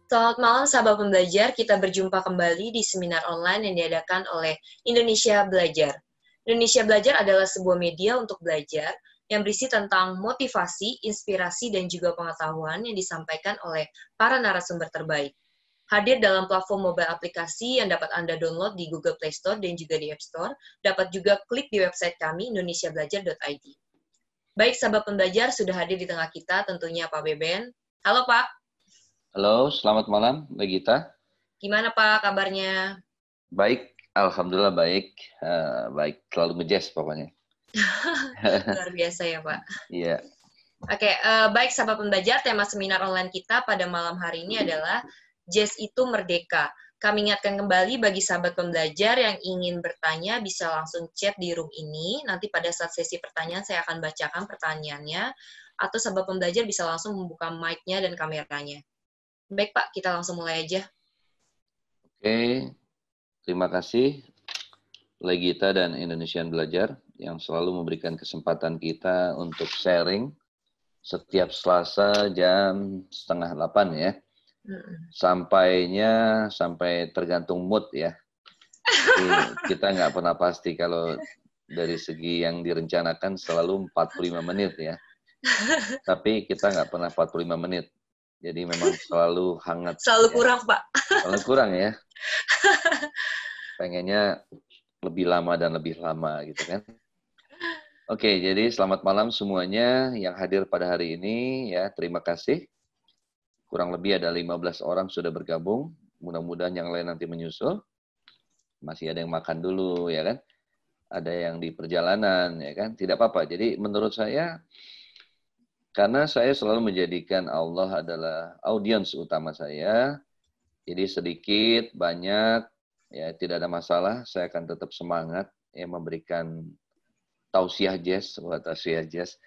Selamat malam sahabat pembelajar, kita berjumpa kembali di seminar online yang diadakan oleh Indonesia Belajar. Indonesia Belajar adalah sebuah media untuk belajar yang berisi tentang motivasi, inspirasi, dan juga pengetahuan yang disampaikan oleh para narasumber terbaik. Hadir dalam platform mobile aplikasi yang dapat Anda download di Google Play Store dan juga di App Store, dapat juga klik di website kami indonesiabelajar.id. Baik, sahabat pembelajar, sudah hadir di tengah kita tentunya Pak Beben. Halo Pak. Halo, selamat malam, Legita. Gimana Pak kabarnya? Baik, alhamdulillah baik. Baik, selalu ngejazz pokoknya. Luar biasa ya Pak. Iya. Oke, baik sahabat pembelajar, tema seminar online kita pada malam hari ini adalah Jazz itu Merdeka. Kami ingatkan kembali bagi sahabat pembelajar yang ingin bertanya bisa langsung chat di room ini. Nanti pada saat sesi pertanyaan saya akan bacakan pertanyaannya. Atau sahabat pembelajar bisa langsung membuka mic-nya dan kameranya. Baik Pak, kita langsung mulai aja. Oke, terima kasih Legita dan Indonesian Belajar yang selalu memberikan kesempatan kita untuk sharing setiap Selasa jam 7:30 ya. Sampai tergantung mood ya. Jadi, kita nggak pernah pasti kalau dari segi yang direncanakan selalu 45 menit ya. Tapi kita nggak pernah 45 menit. Jadi memang selalu hangat. Selalu ya. kurang, Pak. Selalu kurang ya. Pengennya lebih lama dan lebih lama gitu kan. Oke, jadi selamat malam semuanya yang hadir pada hari ini ya. Terima kasih. Kurang lebih ada 15 orang sudah bergabung. Mudah-mudahan yang lain nanti menyusul. Masih ada yang makan dulu ya kan. Ada yang di perjalanan ya kan. Tidak apa-apa. Jadi menurut saya karena saya selalu menjadikan Allah adalah audiens utama saya, jadi sedikit, banyak, ya tidak ada masalah, saya akan tetap semangat ya memberikan tausiah jazz, buat tausiah jazz.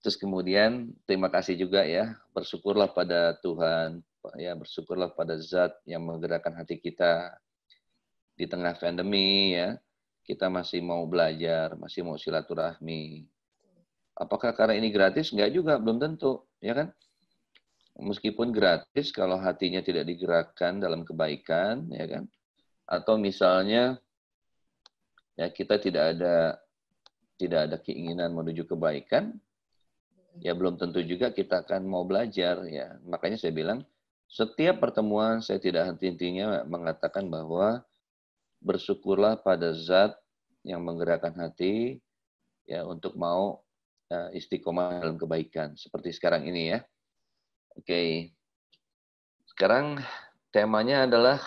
Terus kemudian terima kasih juga ya, bersyukurlah pada Tuhan, ya bersyukurlah pada Zat yang menggerakkan hati kita di tengah pandemi ya, kita masih mau belajar, masih mau silaturahmi. Apakah karena ini gratis? Enggak juga, belum tentu, ya kan? Meskipun gratis, kalau hatinya tidak digerakkan dalam kebaikan, ya kan? Atau misalnya, ya kita tidak ada keinginan menuju kebaikan, ya belum tentu juga kita akan mau belajar, ya. Makanya saya bilang, setiap pertemuan saya tidak henti-hentinya mengatakan bahwa bersyukurlah pada Zat yang menggerakkan hati, ya untuk mau istiqomah dalam kebaikan seperti sekarang ini ya. Oke. Sekarang temanya adalah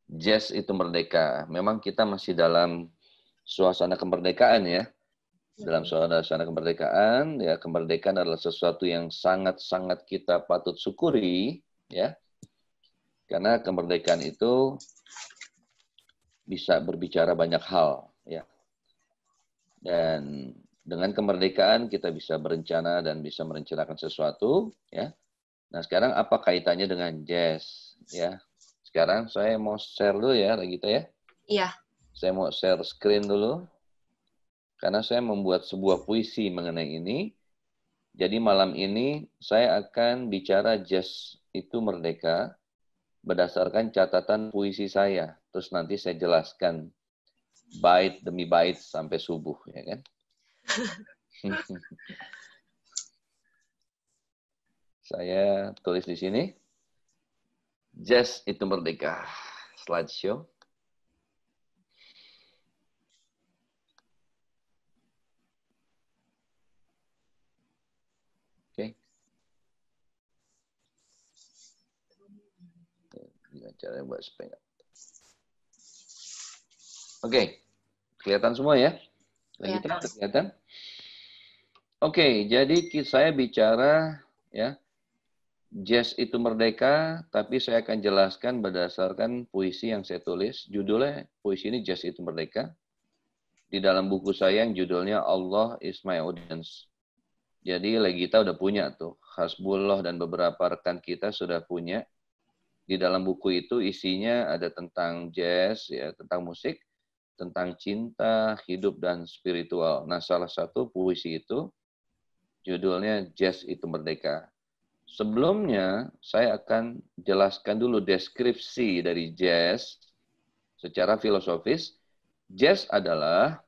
jazz itu merdeka. Memang kita masih dalam suasana kemerdekaan ya. Dalam suasana kemerdekaan, ya kemerdekaan adalah sesuatu yang sangat-sangat kita patut syukuri ya. Karena kemerdekaan itu bisa berbicara banyak hal ya. Dan dengan kemerdekaan kita bisa berencana dan bisa merencanakan sesuatu ya. Nah, sekarang apa kaitannya dengan jazz ya? Sekarang saya mau share dulu ya, Regita ya. Iya. Saya mau share screen dulu karena saya membuat sebuah puisi mengenai ini. Jadi malam ini saya akan bicara jazz itu merdeka berdasarkan catatan puisi saya. Terus nanti saya jelaskan bait demi bait sampai subuh ya kan. Saya tulis di sini. Jazz itu merdeka. Slideshow. Oke. Gimana caranya buat supaya Oke. Kelihatan semua ya? Kita kelihatan? Oke, jadi saya bicara ya jazz itu merdeka, tapi saya akan jelaskan berdasarkan puisi yang saya tulis. Judulnya puisi ini Jazz itu Merdeka. Di dalam buku saya yang judulnya Allah is my audience. Jadi Legita udah punya tuh. Hasbullah dan beberapa rekan kita sudah punya. Di dalam buku itu isinya ada tentang jazz, ya, tentang musik, tentang cinta, hidup, dan spiritual. Nah, salah satu puisi itu judulnya Jazz itu Merdeka. sebelumnya saya akan jelaskan dulu deskripsi dari jazz secara filosofis. Jazz adalah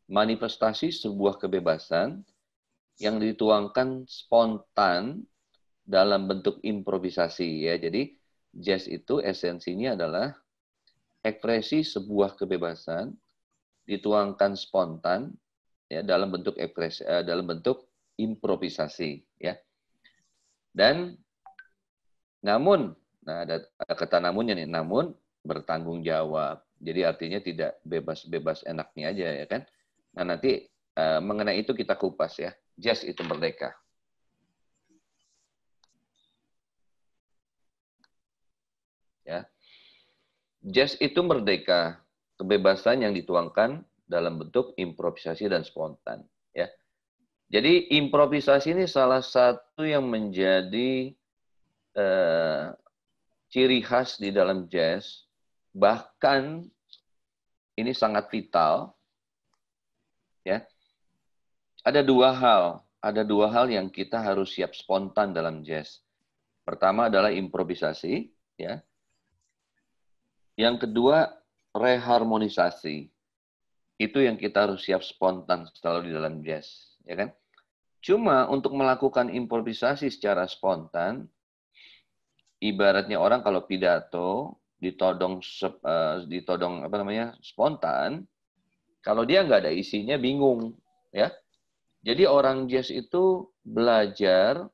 manifestasi sebuah kebebasan yang dituangkan spontan dalam bentuk improvisasi, ya. Jadi jazz itu esensinya adalah ekspresi sebuah kebebasan dituangkan spontan, ya, dalam bentuk ekspresi, dalam bentuk improvisasi, ya. Dan namun, nah ada kata namunnya nih, namun bertanggung jawab. Jadi artinya tidak bebas-bebas enaknya aja, ya kan. Nah nanti mengenai itu kita kupas, ya. Jazz itu merdeka. Ya. Jazz itu merdeka, kebebasan yang dituangkan dalam bentuk improvisasi dan spontan, ya. Jadi improvisasi ini salah satu yang menjadi ciri khas di dalam jazz, bahkan ini sangat vital, ya. Ada dua hal yang kita harus siap spontan dalam jazz. Pertama adalah improvisasi, ya. Yang kedua reharmonisasi. Itu yang kita harus siap spontan selalu di dalam jazz, ya kan? Cuma untuk melakukan improvisasi secara spontan, ibaratnya orang kalau pidato ditodong apa namanya, spontan, kalau dia nggak ada isinya bingung, ya. Jadi orang jazz itu belajar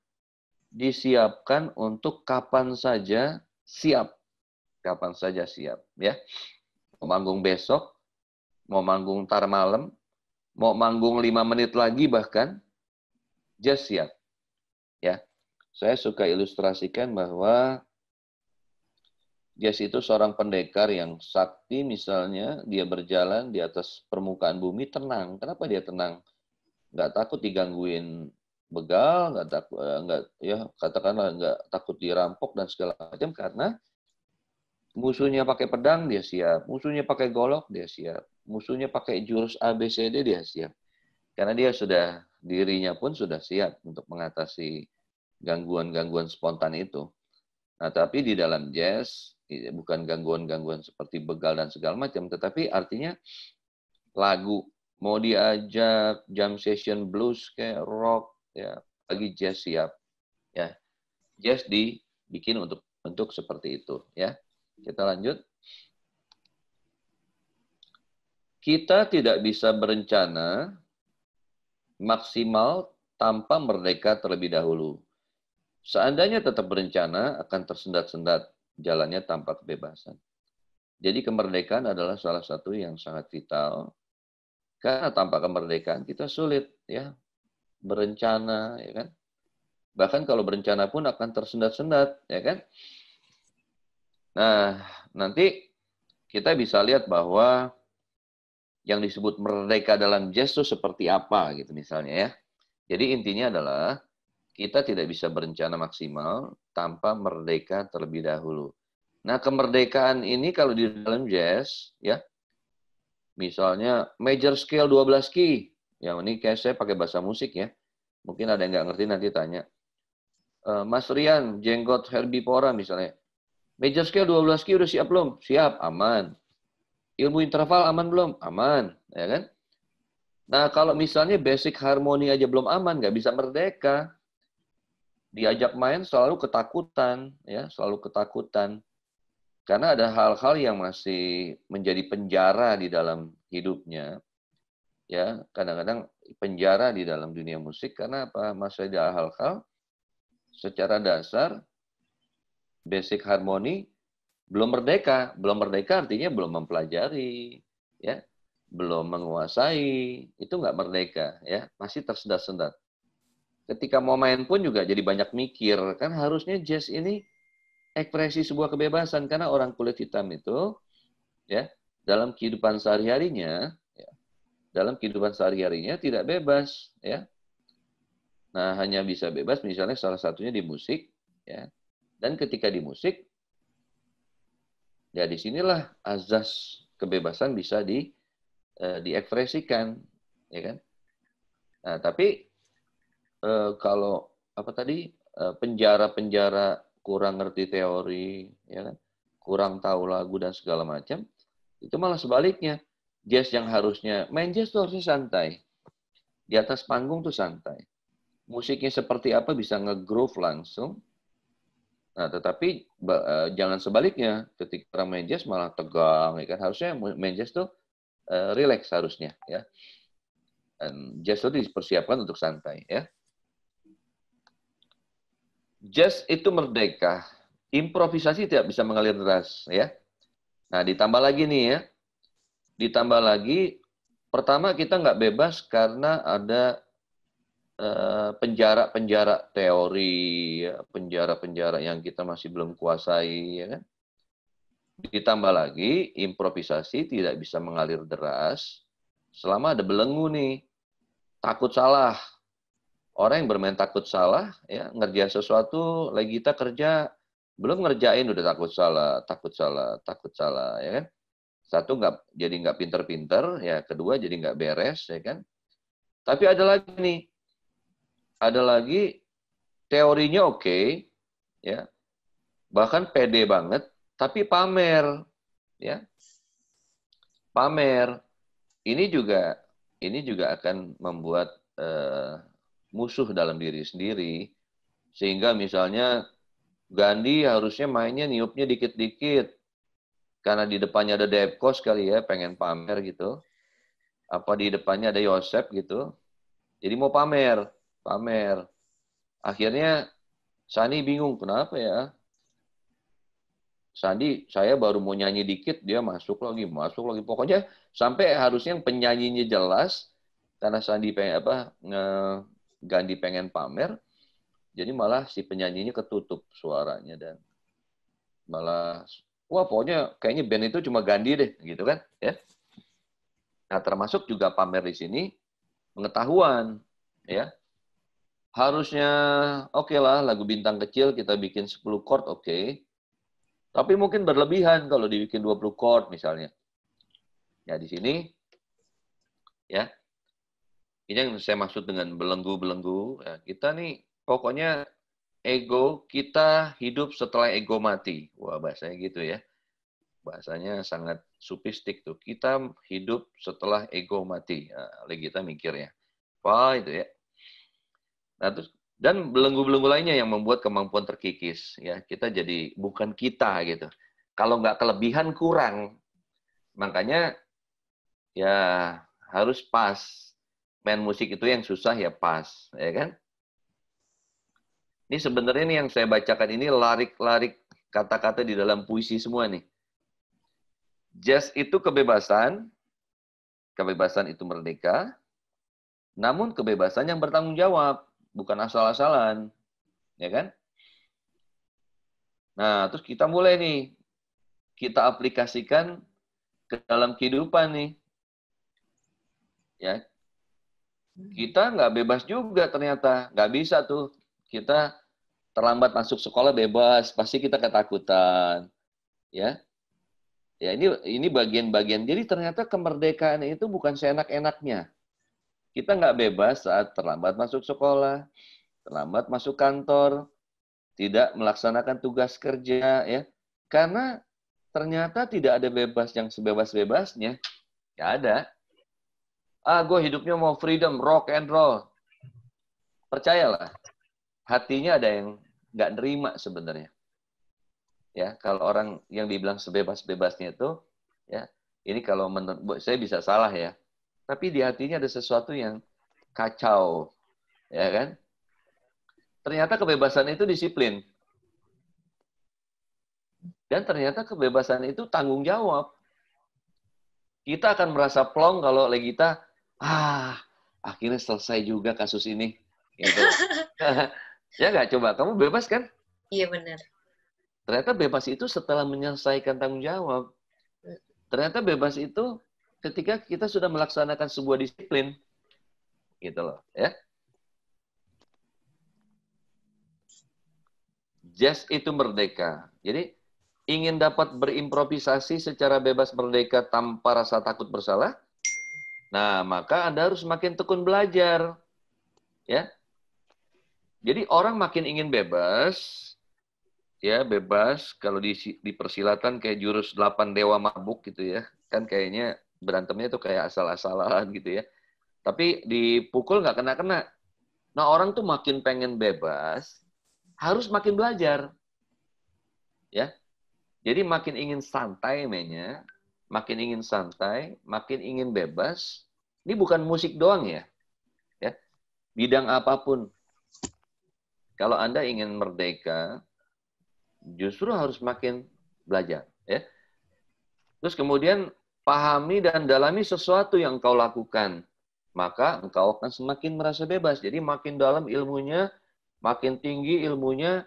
disiapkan untuk kapan saja siap, ya. Mau manggung besok, mau manggung ntar malam, mau manggung 5 menit lagi bahkan, jazz siap, ya. Saya suka ilustrasikan bahwa jazz itu seorang pendekar yang sakti, misalnya dia berjalan di atas permukaan bumi tenang. Kenapa dia tenang? Nggak takut digangguin begal, katakanlah nggak takut dirampok dan segala macam, karena musuhnya pakai pedang dia siap, musuhnya pakai golok dia siap, musuhnya pakai jurus ABCD dia siap. Karena dia sudah, dirinya pun sudah siap untuk mengatasi gangguan-gangguan spontan itu. Nah, tapi di dalam jazz, bukan gangguan-gangguan seperti begal dan segala macam, tetapi artinya lagu, mau diajak jam session blues kayak rock, ya, bagi jazz siap. Ya, jazz dibikin untuk seperti itu, ya. Kita lanjut. Kita tidak bisa berencana maksimal tanpa merdeka terlebih dahulu. Seandainya tetap berencana, akan tersendat-sendat jalannya tanpa kebebasan. Jadi kemerdekaan adalah salah satu yang sangat vital. Karena tanpa kemerdekaan kita sulit, ya, berencana, ya kan. Bahkan kalau berencana pun akan tersendat-sendat, ya kan. Nah, nanti kita bisa lihat bahwa yang disebut merdeka dalam jazz itu seperti apa gitu misalnya, ya. Jadi intinya adalah kita tidak bisa berencana maksimal tanpa merdeka terlebih dahulu. Nah, kemerdekaan ini kalau di dalam jazz, ya, misalnya major scale 12 key. Yang ini kayak saya pakai bahasa musik, ya. Mungkin ada yang nggak ngerti, nanti tanya. Mas Rian, jenggot herbivora misalnya. Major scale 12 key udah siap belum? Siap, aman. Ilmu interval aman belum? Aman, ya kan? Nah, kalau misalnya basic harmoni aja belum aman, nggak bisa merdeka. Diajak main selalu ketakutan, ya, selalu ketakutan. Karena ada hal-hal yang masih menjadi penjara di dalam hidupnya. Ya, kadang-kadang penjara di dalam dunia musik karena apa? Masih ada hal-hal secara dasar basic harmoni belum merdeka. Belum merdeka artinya belum mempelajari, ya, belum menguasai, itu nggak merdeka, ya, masih tersendat-sendat. Ketika mau main pun juga jadi banyak mikir, kan harusnya jazz ini ekspresi sebuah kebebasan, karena orang kulit hitam itu, ya, dalam kehidupan sehari-harinya, ya, tidak bebas, ya. Nah, hanya bisa bebas misalnya salah satunya di musik, ya. Dan ketika di musik, ya disinilah azas kebebasan bisa diekspresikan, ya kan. Nah, tapi kalau apa tadi, penjara-penjara kurang ngerti teori, ya kan? Kurang tahu lagu dan segala macam, itu malah sebaliknya. Jazz yang harusnya, main jazz tuh harusnya santai. Di atas panggung tuh santai. Musiknya seperti apa bisa nge-groove langsung. Nah, tetapi jangan sebaliknya. Ketika orang main jazz malah tegang, ya kan? Harusnya main jazz tuh relax harusnya, ya. Dan jazz itu dipersiapkan untuk santai, ya. Jazz itu merdeka. Improvisasi tidak bisa mengalir deras, ya. Nah, ditambah lagi nih ya. Ditambah lagi, pertama kita nggak bebas karena ada penjara-penjara teori, ya, penjara-penjara yang kita masih belum kuasai, ya kan. Ditambah lagi, improvisasi tidak bisa mengalir deras selama ada belenggu nih. Takut salah. Orang yang bermain takut salah, ya ngerjain sesuatu, lagi kita kerja, belum ngerjain udah takut salah, takut salah, takut salah, ya kan? Satu jadi nggak pinter-pinter, ya kedua jadi nggak beres, ya kan? Tapi ada lagi nih, ada lagi teorinya oke, ya bahkan pede banget, tapi pamer, ya pamer. Ini juga akan membuat musuh dalam diri sendiri, sehingga misalnya Gandhi harusnya mainnya niupnya dikit-dikit, karena di depannya ada Depkos kali ya, pengen pamer gitu. Apa di depannya ada Yosef gitu. Jadi mau pamer. Akhirnya Sani bingung, kenapa ya? Sandi, saya baru mau nyanyi dikit, dia masuk lagi. Pokoknya sampai harusnya yang penyanyinya jelas, karena Sandi pengen Gandhi pengen pamer, jadi malah si penyanyinya ketutup suaranya dan malah wah pokoknya kayaknya band itu cuma Gandhi deh gitu kan ya. Nah, termasuk juga pamer di sini pengetahuan ya. Harusnya oke lah lagu bintang kecil kita bikin 10 chord oke. Tapi mungkin berlebihan kalau dibikin 20 chord misalnya. Ya di sini ya. Ini yang saya maksud dengan belenggu-belenggu. Ya, kita nih pokoknya ego kita hidup setelah ego mati. Wah, bahasanya gitu ya. Bahasanya sangat sufistik tuh. Kita hidup setelah ego mati. Nah, oleh kita mikirnya. Wah, itu ya. Nah, terus dan belenggu-belenggu lainnya yang membuat kemampuan terkikis. Ya, kita jadi bukan kita gitu. Kalau nggak kelebihan kurang. Makanya ya harus pas. Main musik itu yang susah ya pas, ya kan? Ini sebenarnya nih yang saya bacakan ini larik-larik kata-kata di dalam puisi semua nih. Jazz itu kebebasan itu merdeka, namun kebebasan yang bertanggung jawab, bukan asal-asalan, ya kan? Nah, terus kita mulai nih, kita aplikasikan ke dalam kehidupan nih, ya. Kita nggak bebas juga ternyata, nggak bisa tuh. Kita terlambat masuk sekolah bebas, pasti kita ketakutan, ya. Ya ini bagian-bagian. Jadi ternyata kemerdekaan itu bukan seenak-enaknya. Kita nggak bebas saat terlambat masuk sekolah, terlambat masuk kantor, tidak melaksanakan tugas kerja, ya. Karena ternyata tidak ada bebas yang sebebas-bebasnya. Nggak ada. Gue hidupnya mau freedom, rock and roll. Percayalah, hatinya ada yang nggak nerima sebenarnya. Ya, kalau orang yang dibilang sebebas-bebasnya itu, ya, ini kalau saya bisa salah ya, tapi di hatinya ada sesuatu yang kacau, ya kan? Ternyata kebebasan itu disiplin, dan ternyata kebebasan itu tanggung jawab. Kita akan merasa plong kalau lagi kita, akhirnya selesai juga kasus ini, gitu. Ya nggak, coba kamu bebas kan? Iya benar. Ternyata bebas itu setelah menyelesaikan tanggung jawab. Ternyata bebas itu ketika kita sudah melaksanakan sebuah disiplin. Gitu loh, ya. Jazz itu merdeka. Jadi ingin dapat berimprovisasi secara bebas merdeka tanpa rasa takut bersalah, nah maka Anda harus makin tekun belajar. Ya. Jadi orang makin ingin bebas, ya bebas. Kalau di persilatan kayak jurus 8 dewa mabuk gitu ya, kan kayaknya berantemnya tuh kayak asal-asalan gitu ya. Tapi dipukul nggak kena-kena. Nah orang tuh makin pengen bebas, harus makin belajar, ya. Jadi makin ingin santai mainnya, makin ingin santai, makin ingin bebas. Ini bukan musik doang ya, ya. Bidang apapun. Kalau Anda ingin merdeka, justru harus makin belajar, ya. Terus kemudian pahami dan dalami sesuatu yang engkau lakukan, maka engkau akan semakin merasa bebas. Jadi makin dalam ilmunya, makin tinggi ilmunya,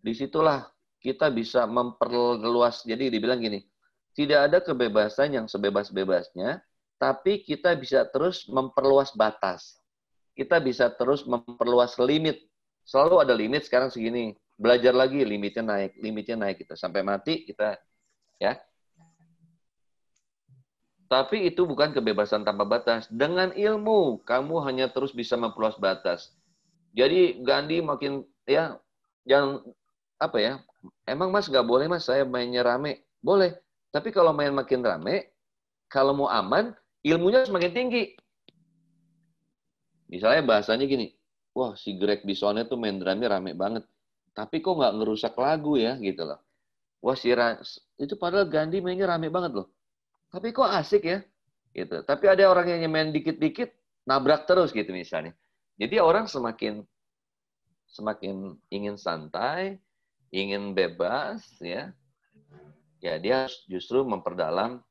disitulah kita bisa memperluas. Jadi dibilang gini, tidak ada kebebasan yang sebebas-bebasnya, tapi kita bisa terus memperluas batas. Kita bisa terus memperluas limit. Selalu ada limit, sekarang segini. Belajar lagi, limitnya naik kita. Sampai mati kita, ya. Tapi itu bukan kebebasan tanpa batas. Dengan ilmu, kamu hanya terus bisa memperluas batas. Jadi Gandhi makin, ya, jangan, apa ya, emang mas nggak boleh mas saya mainnya rame. Boleh. Tapi kalau main makin rame, kalau mau aman, ilmunya semakin tinggi. Misalnya bahasanya gini, wah si Greg Bisonnya tuh main drumnya rame banget. Tapi kok nggak ngerusak lagu ya, gitu loh. Wah itu padahal Gandhi mainnya rame banget loh. Tapi kok asik ya, gitu. Tapi ada orang yang main dikit-dikit, nabrak terus gitu misalnya. Jadi orang semakin ingin santai, ingin bebas, ya. Ya dia justru memperdalam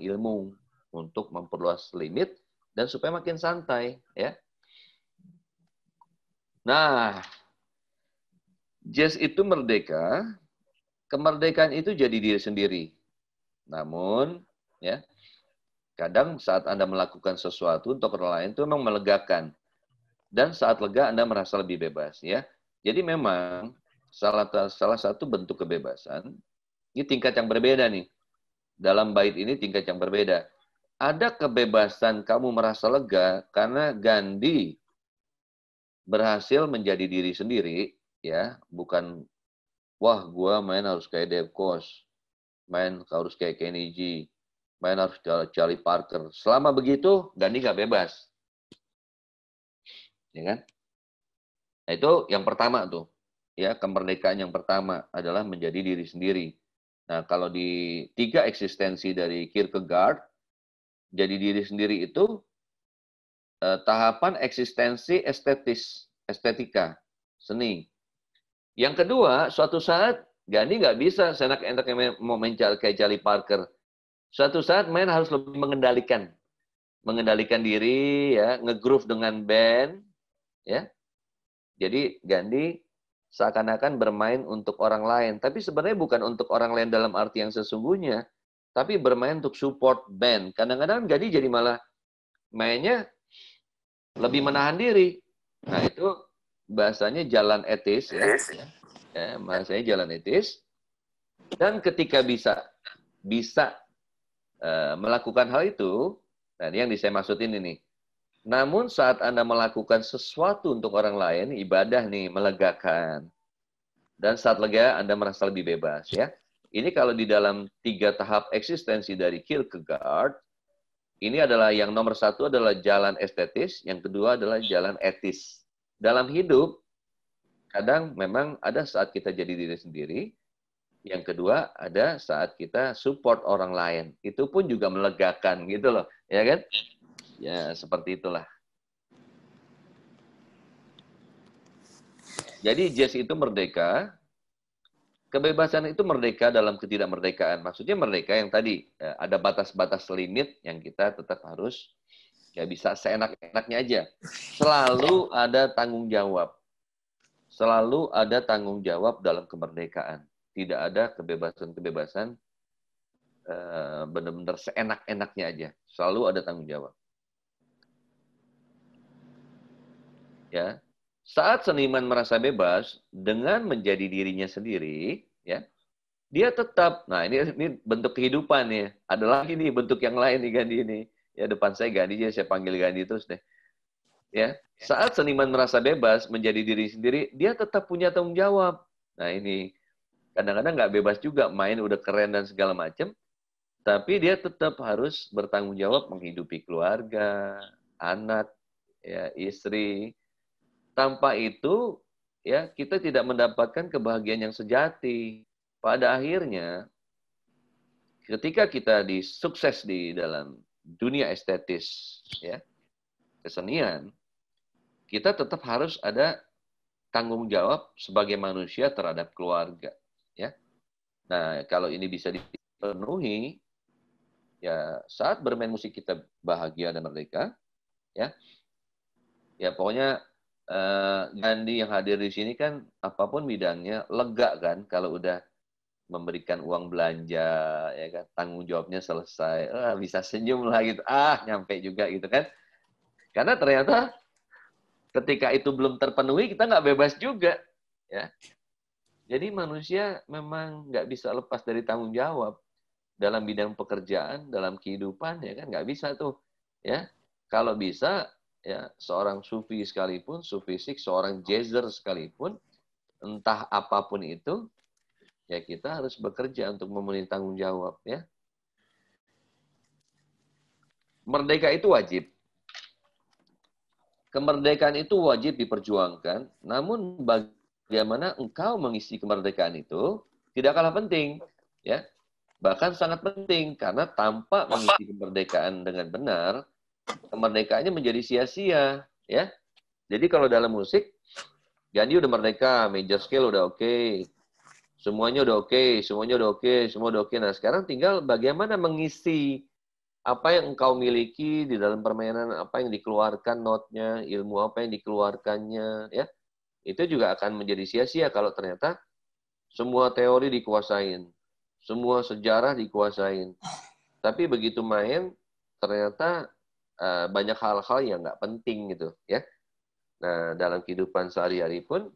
ilmu untuk memperluas limit dan supaya makin santai, ya. Nah, jazz itu merdeka, kemerdekaan itu jadi diri sendiri. Namun, ya, kadang saat Anda melakukan sesuatu untuk orang lain itu memang melegakan. Dan saat lega Anda merasa lebih bebas, ya. Jadi memang salah satu bentuk kebebasan, ini tingkat yang berbeda nih. Dalam bait ini tingkat yang berbeda. Ada kebebasan kamu merasa lega karena Gandhi berhasil menjadi diri sendiri, ya, bukan wah gua main harus kayak Dave Koz, main harus kayak Kenny G, main harus Charlie Parker. Selama begitu Gandhi nggak bebas, ya kan? Nah itu yang pertama tuh, ya kemerdekaan yang pertama adalah menjadi diri sendiri. Nah kalau di 3 eksistensi dari Kierkegaard, jadi diri sendiri itu tahapan eksistensi estetika, seni. Yang kedua, suatu saat Gandhi nggak bisa seenak-enaknya mau main kayak Charlie Parker. Suatu saat main harus lebih mengendalikan diri, ya, nge-groove dengan band, ya. Jadi Gandhi seakan-akan bermain untuk orang lain, tapi sebenarnya bukan untuk orang lain dalam arti yang sesungguhnya, tapi bermain untuk support band. Kadang-kadang Gandhi jadi malah mainnya lebih menahan diri. Nah, itu bahasanya jalan etis, ya. Bahasanya jalan etis. Dan ketika bisa melakukan hal itu, nah ini yang saya maksudin ini. Namun saat Anda melakukan sesuatu untuk orang lain, ibadah nih, melegakan. Dan saat lega, Anda merasa lebih bebas, ya. Ini kalau di dalam 3 tahap eksistensi dari Kierkegaard, ini adalah yang nomor 1 adalah jalan estetis, yang kedua adalah jalan etis. Dalam hidup, kadang memang ada saat kita jadi diri sendiri, yang kedua ada saat kita support orang lain. Itu pun juga melegakan gitu loh, ya kan? Ya, seperti itulah. Jadi jazz itu merdeka, kebebasan itu merdeka dalam ketidakmerdekaan. Maksudnya merdeka yang tadi, ya, ada batas-batas limit yang kita tetap harus, ya bisa seenak-enaknya aja. Selalu ada tanggung jawab. Selalu ada tanggung jawab dalam kemerdekaan. Tidak ada kebebasan-kebebasan benar-benar seenak-enaknya aja. Selalu ada tanggung jawab. Ya. Saat seniman merasa bebas dengan menjadi dirinya sendiri, ya, dia tetap, nah ini bentuk kehidupan ya. Ada lagi nih bentuk yang lain nih Gandhi ini. Ya depan saya Gandhi, saya panggil Gandhi terus deh. Ya, saat seniman merasa bebas menjadi diri sendiri, dia tetap punya tanggung jawab. Nah ini kadang-kadang nggak bebas juga, main udah keren dan segala macam, tapi dia tetap harus bertanggung jawab menghidupi keluarga, anak, ya istri. Tanpa itu, ya kita tidak mendapatkan kebahagiaan yang sejati. Pada akhirnya, ketika kita disukses di dalam dunia estetis, ya kesenian, kita tetap harus ada tanggung jawab sebagai manusia terhadap keluarga, ya. Nah, kalau ini bisa dipenuhi, ya saat bermain musik kita bahagia dan merdeka, ya. Ya pokoknya Gandhi yang hadir di sini kan apapun bidangnya lega kan kalau udah memberikan uang belanja, ya kan, tanggung jawabnya selesai, bisa senyum lah gitu, nyampe juga gitu kan. Karena ternyata ketika itu belum terpenuhi kita nggak bebas juga, ya. Jadi manusia memang nggak bisa lepas dari tanggung jawab dalam bidang pekerjaan, dalam kehidupan, ya kan nggak bisa tuh, ya. Kalau bisa, ya seorang sufi sekalipun, sufisik, seorang jazzer sekalipun, entah apapun itu, ya kita harus bekerja untuk memenuhi tanggung jawab, ya. Merdeka itu wajib. Kemerdekaan itu wajib diperjuangkan, namun bagaimana engkau mengisi kemerdekaan itu tidak kalah penting, ya. Bahkan sangat penting karena tanpa mengisi kemerdekaan dengan benar, kemerdekaannya menjadi sia-sia, ya. Jadi kalau dalam musik, Gandhi udah merdeka, major scale udah oke, semuanya udah oke, semuanya udah oke, semua udah oke. Nah sekarang tinggal bagaimana mengisi apa yang engkau miliki di dalam permainan, apa yang dikeluarkan notnya, ilmu apa yang dikeluarkannya, ya. Itu juga akan menjadi sia-sia kalau ternyata semua teori dikuasain, semua sejarah dikuasain. Tapi begitu main, ternyata banyak hal-hal yang nggak penting gitu, ya. Nah, dalam kehidupan sehari-hari pun,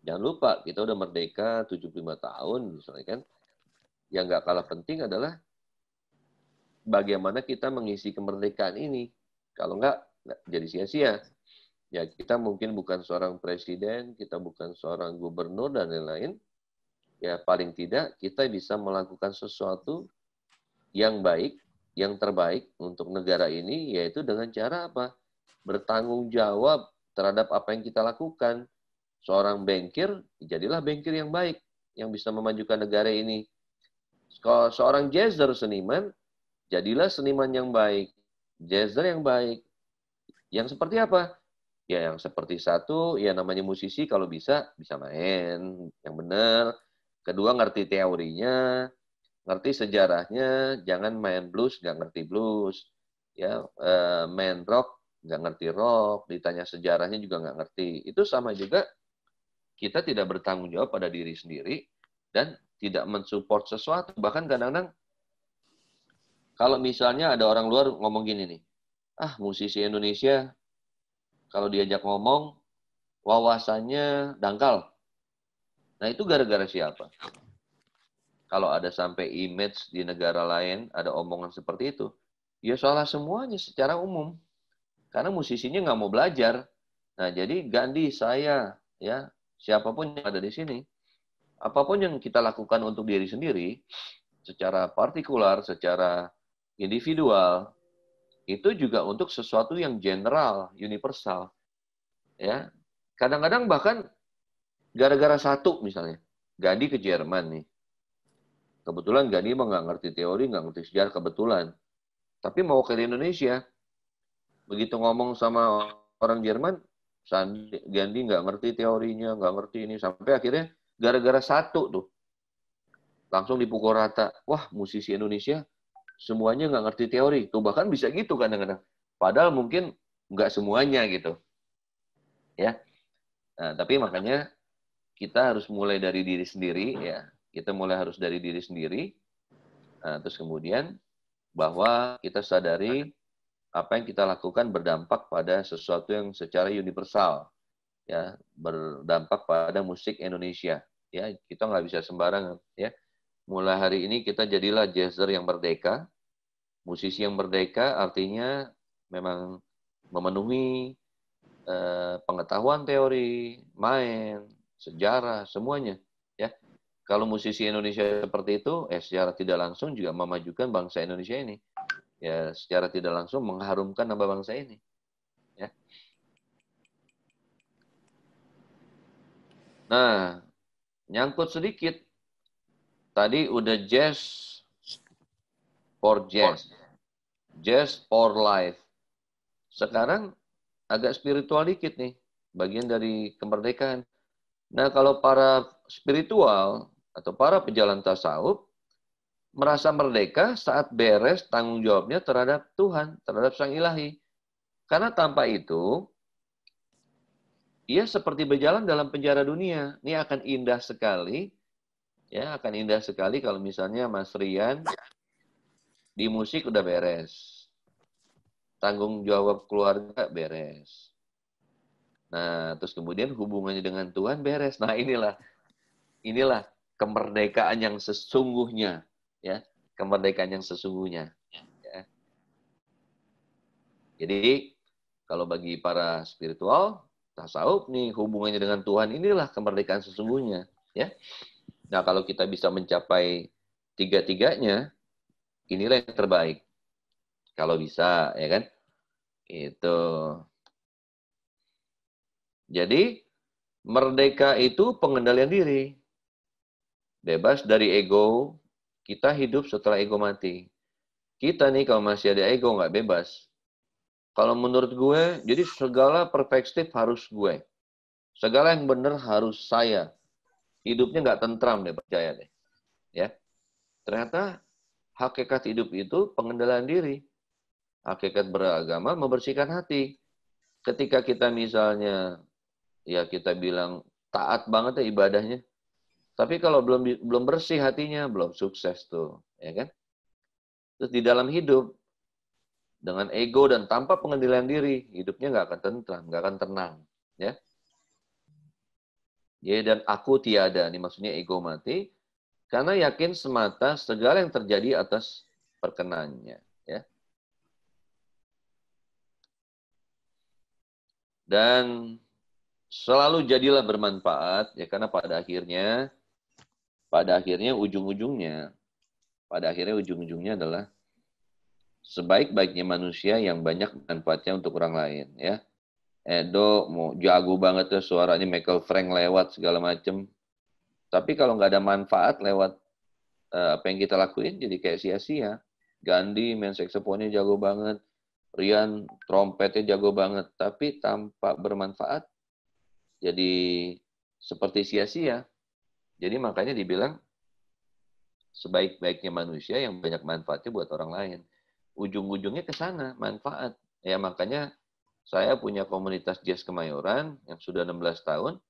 jangan lupa kita udah merdeka 75 tahun, misalnya kan. Yang nggak kalah penting adalah bagaimana kita mengisi kemerdekaan ini. Kalau nggak jadi sia-sia. Ya, kita mungkin bukan seorang presiden, kita bukan seorang gubernur, dan lain-lain. Ya, paling tidak kita bisa melakukan sesuatu yang baik, yang terbaik untuk negara ini, yaitu dengan cara apa? Bertanggung jawab terhadap apa yang kita lakukan. Seorang bankir, jadilah bankir yang baik, yang bisa memajukan negara ini. Kalau seorang jazzer seniman, jadilah seniman yang baik, jazzer yang baik. Yang seperti apa? Ya yang seperti satu, ya namanya musisi kalau bisa main yang benar. Kedua, ngerti teorinya, ngerti sejarahnya, jangan main blues nggak ngerti blues, ya main rock nggak ngerti rock, ditanya sejarahnya juga nggak ngerti. Itu sama juga kita tidak bertanggung jawab pada diri sendiri dan tidak mensupport sesuatu. Bahkan kadang-kadang kalau misalnya ada orang luar ngomong gini nih, musisi Indonesia kalau diajak ngomong wawasannya dangkal. Nah itu gara-gara siapa? Kalau ada sampai image di negara lain, ada omongan seperti itu, ya salah semuanya secara umum. Karena musisinya nggak mau belajar. Nah, jadi Gandhi, saya, ya siapapun yang ada di sini, apapun yang kita lakukan untuk diri sendiri, secara partikular, secara individual, itu juga untuk sesuatu yang general, universal. Ya, kadang-kadang bahkan gara-gara satu misalnya, Gandhi ke Jerman nih. Kebetulan Gandhi mah nggak ngerti teori, nggak ngerti sejarah, kebetulan. Tapi mau ke Indonesia, begitu ngomong sama orang Jerman, Gandhi nggak ngerti teorinya, nggak ngerti ini. Sampai akhirnya gara-gara satu tuh, langsung dipukul rata. Wah, musisi Indonesia semuanya nggak ngerti teori. Tuh bahkan bisa gitu kadang-kadang. Padahal mungkin nggak semuanya gitu. Ya. Nah, tapi makanya kita harus mulai dari diri sendiri, ya. Kita mulai harus dari diri sendiri. Nah, terus kemudian bahwa kita sadari apa yang kita lakukan berdampak pada sesuatu yang secara universal, ya, berdampak pada musik Indonesia. Ya, kita nggak bisa sembarangan. Ya, mulai hari ini kita jadilah jazzer yang merdeka, musisi yang merdeka, artinya memang memenuhi pengetahuan teori, main, sejarah, semuanya. Ya, kalau musisi Indonesia seperti itu, secara tidak langsung juga memajukan bangsa Indonesia ini. Ya, secara tidak langsung mengharumkan nama bangsa ini. Ya. Nah, nyangkut sedikit. Tadi udah jazz for jazz. Jazz for life. Sekarang agak spiritual dikit nih. Bagian dari kemerdekaan. Nah, kalau para spiritual atau para pejalan tasawuf merasa merdeka saat beres tanggung jawabnya terhadap Tuhan, terhadap Sang Ilahi. Karena tanpa itu, ia seperti berjalan dalam penjara dunia. Ini akan indah sekali. Ya, akan indah sekali kalau misalnya Mas Rian di musik udah beres. Tanggung jawab keluarga beres. Nah, terus kemudian hubungannya dengan Tuhan beres. Nah, inilah kemerdekaan yang sesungguhnya, ya, kemerdekaan yang sesungguhnya. Ya. Jadi, kalau bagi para spiritual, tasawuf nih hubungannya dengan Tuhan inilah kemerdekaan sesungguhnya. Ya. Nah, kalau kita bisa mencapai tiga-tiganya, inilah yang terbaik. Kalau bisa, ya kan? Itu. Jadi, merdeka itu pengendalian diri. Bebas dari ego, kita hidup setelah ego mati. Kita nih kalau masih ada ego nggak bebas. Kalau menurut gue, jadi segala perspektif harus gue. Segala yang benar harus saya. Hidupnya nggak tentram deh, percaya deh. Ya, ternyata hakikat hidup itu pengendalian diri. Hakikat beragama membersihkan hati. Ketika kita misalnya, ya kita bilang taat banget ya ibadahnya. Tapi kalau belum bersih hatinya, belum sukses tuh, ya kan? Terus di dalam hidup, dengan ego dan tanpa pengendalian diri, hidupnya nggak akan tentram, nggak akan tenang. Ya, dan aku tiada, ini maksudnya ego mati, karena yakin semata segala yang terjadi atas perkenannya. Ya. Dan selalu jadilah bermanfaat, ya karena pada akhirnya ujung-ujungnya adalah sebaik-baiknya manusia yang banyak manfaatnya untuk orang lain. Ya. Edo mau jago banget tuh suaranya Michael Frank lewat segala macem. Tapi kalau nggak ada manfaat lewat apa yang kita lakuin, jadi kayak sia-sia. Gandhi main saksofonnya jago banget. Rian trompetnya jago banget. Tapi tanpa bermanfaat, jadi seperti sia-sia. Jadi makanya dibilang sebaik-baiknya manusia yang banyak manfaatnya buat orang lain. Ujung-ujungnya ke sana, manfaat. Ya makanya saya punya komunitas Jazz Kemayoran yang sudah 16 tahun.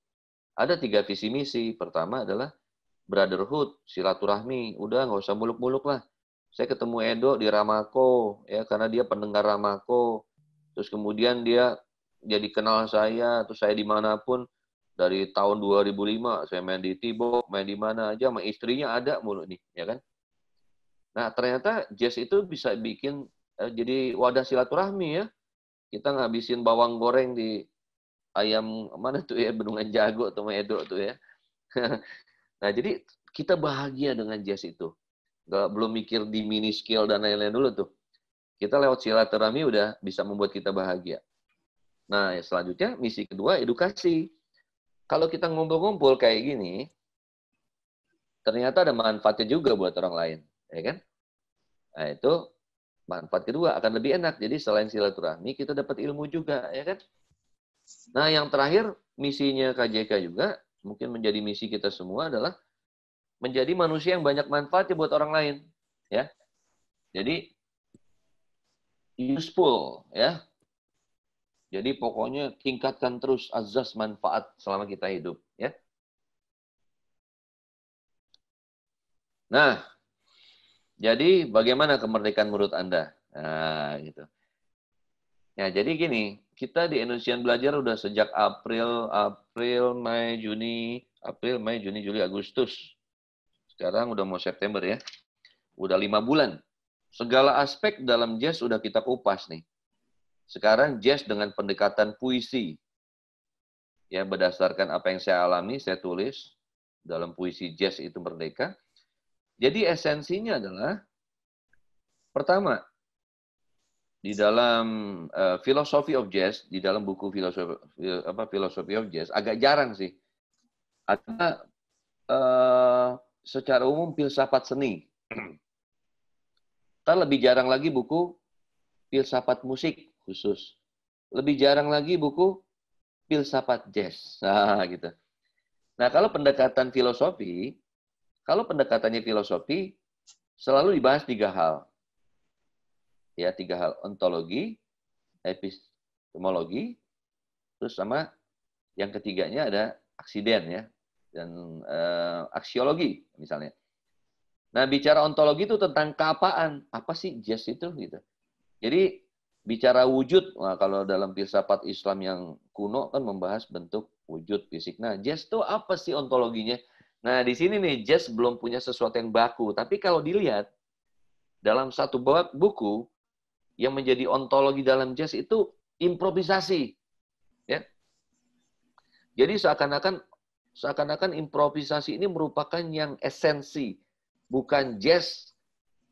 Ada 3 visi misi. Pertama adalah brotherhood, silaturahmi. Udah nggak usah muluk-muluk lah. Saya ketemu Edo di Ramako, ya karena dia pendengar Ramako. Terus kemudian dia jadi kenal saya, terus saya dimanapun. Dari tahun 2005, saya main di Tibok, main di mana aja, sama istrinya ada mulu nih, ya kan? Nah, ternyata jazz itu bisa bikin jadi wadah silaturahmi ya. Kita ngabisin bawang goreng di ayam mana tuh ya, Bendungan Jago atau Edo tuh ya. Nah, jadi kita bahagia dengan jazz itu. Belum mikir di mini skill dan lain-lain dulu tuh. Kita lewat silaturahmi udah bisa membuat kita bahagia. Nah, selanjutnya misi kedua edukasi. Kalau kita ngumpul-ngumpul kayak gini, ternyata ada manfaatnya juga buat orang lain, ya kan? Nah, itu manfaat kedua akan lebih enak. Jadi selain silaturahmi, kita dapat ilmu juga, ya kan? Nah, yang terakhir misinya KJK juga mungkin menjadi misi kita semua adalah menjadi manusia yang banyak manfaatnya buat orang lain, ya. Jadi useful, ya. Jadi pokoknya tingkatkan terus azas manfaat selama kita hidup, ya. Nah, jadi bagaimana kemerdekaan menurut Anda? Nah, gitu. Ya, jadi gini, kita di Indonesian Belajar udah sejak April, Mei, Juni, Juli, Agustus. Sekarang udah mau September ya. Udah 5 bulan. Segala aspek dalam jazz udah kita kupas nih. Sekarang jazz dengan pendekatan puisi. Ya, berdasarkan apa yang saya alami, saya tulis dalam puisi Jazz itu Merdeka. Jadi esensinya adalah, pertama, di dalam Philosophy of Jazz, di dalam buku Philosophy of Jazz, agak jarang sih. Ada secara umum filsafat seni. Kita lebih jarang lagi buku filsafat musik khusus. Lebih jarang lagi buku filsafat jazz. Nah, gitu. Nah, kalau pendekatannya filosofi, selalu dibahas tiga hal. Ya, tiga hal. Ontologi, epistemologi, terus sama yang ketiganya ada aksiden ya, dan aksiologi misalnya. Nah, bicara ontologi itu tentang keapaan. Apa sih jazz itu gitu. Jadi bicara wujud, nah, kalau dalam filsafat Islam yang kuno kan membahas bentuk wujud fisik. Nah, jazz itu apa sih ontologinya? Nah, di sini nih jazz belum punya sesuatu yang baku, tapi kalau dilihat dalam satu buku yang menjadi ontologi dalam jazz itu improvisasi, ya. Jadi seakan-akan improvisasi ini merupakan yang esensi, bukan jazz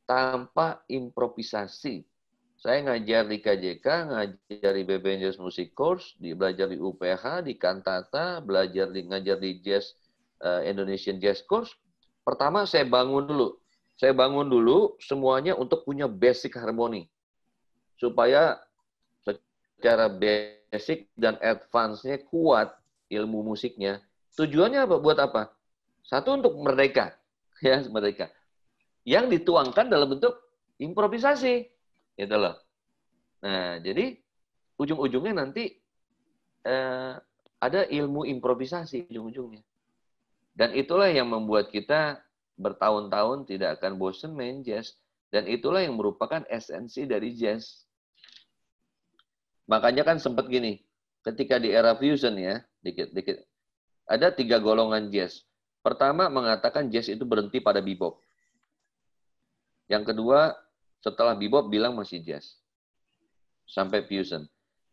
tanpa improvisasi. Saya ngajar di KJK, ngajar di BBN Jazz Music Course, belajar di UPH, di Kantata, ngajar di Jazz Indonesian Jazz Course. Pertama saya bangun dulu. Saya bangun dulu semuanya untuk punya basic harmoni. Supaya secara basic dan advance-nya kuat ilmu musiknya. Tujuannya apa? Buat apa? Satu, untuk merdeka. Ya, merdeka. Yang dituangkan dalam bentuk improvisasi. Gitu loh. Nah, jadi ujung-ujungnya nanti ada ilmu improvisasi ujung-ujungnya. Dan itulah yang membuat kita bertahun-tahun tidak akan bosan main jazz. Dan itulah yang merupakan esensi dari jazz. Makanya kan sempat gini, ketika di era fusion ya, dikit-dikit, ada 3 golongan jazz. Pertama mengatakan jazz itu berhenti pada bebop. Yang kedua, setelah bebop bilang masih jazz. Sampai fusion.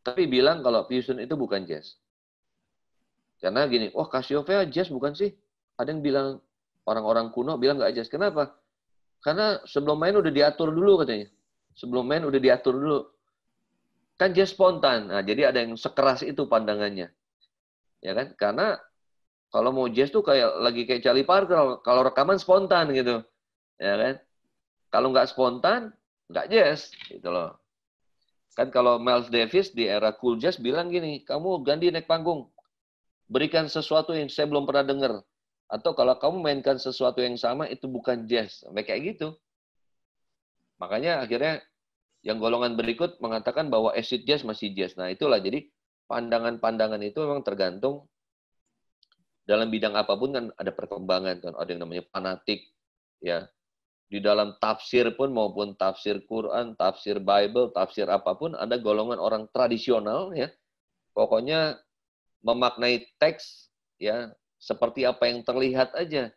Tapi bilang kalau fusion itu bukan jazz. Karena gini, wah Cassiopeia jazz bukan sih? Ada yang bilang, orang-orang kuno bilang nggak jazz. Kenapa? Karena sebelum main udah diatur dulu katanya. Sebelum main udah diatur dulu. Kan jazz spontan. Nah, jadi ada yang sekeras itu pandangannya. Ya kan? Karena kalau mau jazz tuh kayak Charlie Parker, kalau rekaman spontan gitu. Ya kan? Kalau nggak spontan, nggak jazz gitu loh. Kan kalau Miles Davis di era cool jazz bilang gini, kamu ganti naik panggung. Berikan sesuatu yang saya belum pernah dengar. Atau kalau kamu mainkan sesuatu yang sama, itu bukan jazz. Sampai kayak gitu. Makanya akhirnya yang golongan berikut mengatakan bahwa acid jazz masih jazz. Nah itulah, jadi pandangan-pandangan itu memang tergantung dalam bidang apapun kan ada perkembangan kan. Ada yang namanya fanatik, ya. Di dalam tafsir pun maupun tafsir Quran, tafsir Bible, tafsir apapun ada golongan orang tradisional ya. Pokoknya memaknai teks ya seperti apa yang terlihat aja.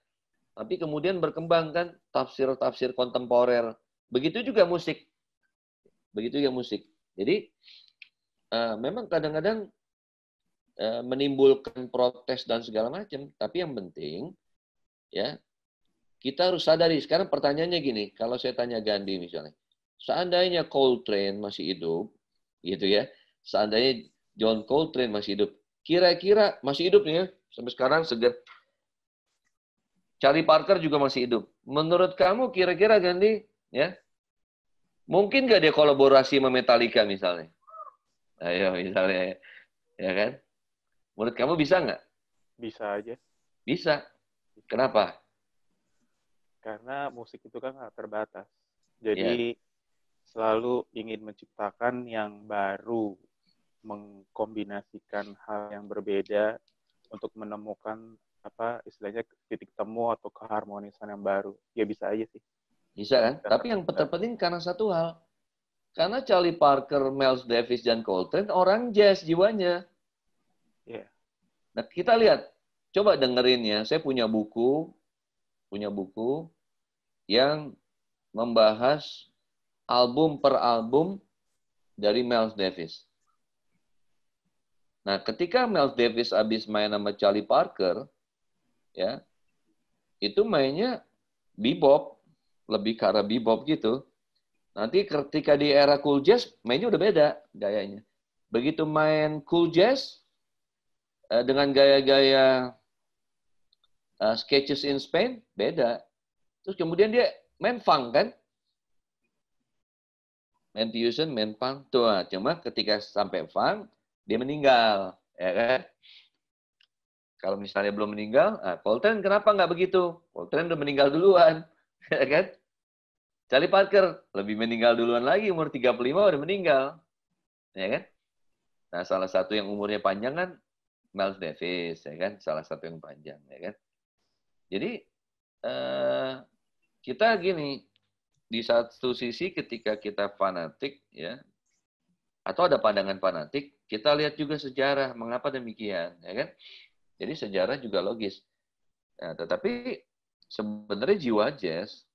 Tapi kemudian berkembang kan tafsir-tafsir kontemporer. Begitu juga musik. Begitu juga musik. Jadi memang kadang-kadang menimbulkan protes dan segala macam, tapi yang penting ya kita harus sadari. Sekarang pertanyaannya gini, kalau saya tanya Gandhi misalnya, seandainya Coltrane masih hidup, gitu ya, seandainya John Coltrane masih hidup, kira-kira masih hidup nih ya, sampai sekarang segar. Charlie Parker juga masih hidup. Menurut kamu kira-kira Gandhi, ya, mungkin nggak dia kolaborasi sama Metallica misalnya? Ayo misalnya, ya kan? Menurut kamu bisa nggak? Bisa aja. Bisa. Kenapa? Karena musik itu kan nggak terbatas. Ya. Jadi selalu ingin menciptakan yang baru, mengkombinasikan hal yang berbeda untuk menemukan apa istilahnya titik temu atau keharmonisan yang baru. Ya bisa aja sih. Bisa kan? Tapi yang terpenting karena satu hal. Karena Charlie Parker, Miles Davis, dan Coltrane orang jazz jiwanya. Yeah. Nah, kita lihat. Coba dengerin ya. Saya punya buku yang membahas album per album dari Miles Davis. Nah, ketika Miles Davis habis main sama Charlie Parker, ya, itu mainnya bebop, lebih ke arah bebop gitu. Nanti ketika di era cool jazz, mainnya udah beda gayanya. Begitu main cool jazz, dengan gaya-gaya Sketches in Spain, beda. Terus kemudian dia main funk kan? Main fusion, main funk. Tuh, cuma ketika sampai funk, dia meninggal. Ya kan? Kalau misalnya belum meninggal, Coltrane kenapa nggak begitu? Coltrane udah meninggal duluan. Ya kan? Charlie Parker lebih meninggal duluan lagi, umur 35 udah meninggal. Ya kan? Nah, salah satu yang umurnya panjang kan Miles Davis, ya kan? Salah satu yang panjang, ya kan? Jadi, kita gini, di satu sisi ketika kita fanatik, ya, atau ada pandangan fanatik, kita lihat juga sejarah, mengapa demikian, ya kan? Jadi sejarah juga logis. Nah, tetapi sebenarnya jiwa jazz,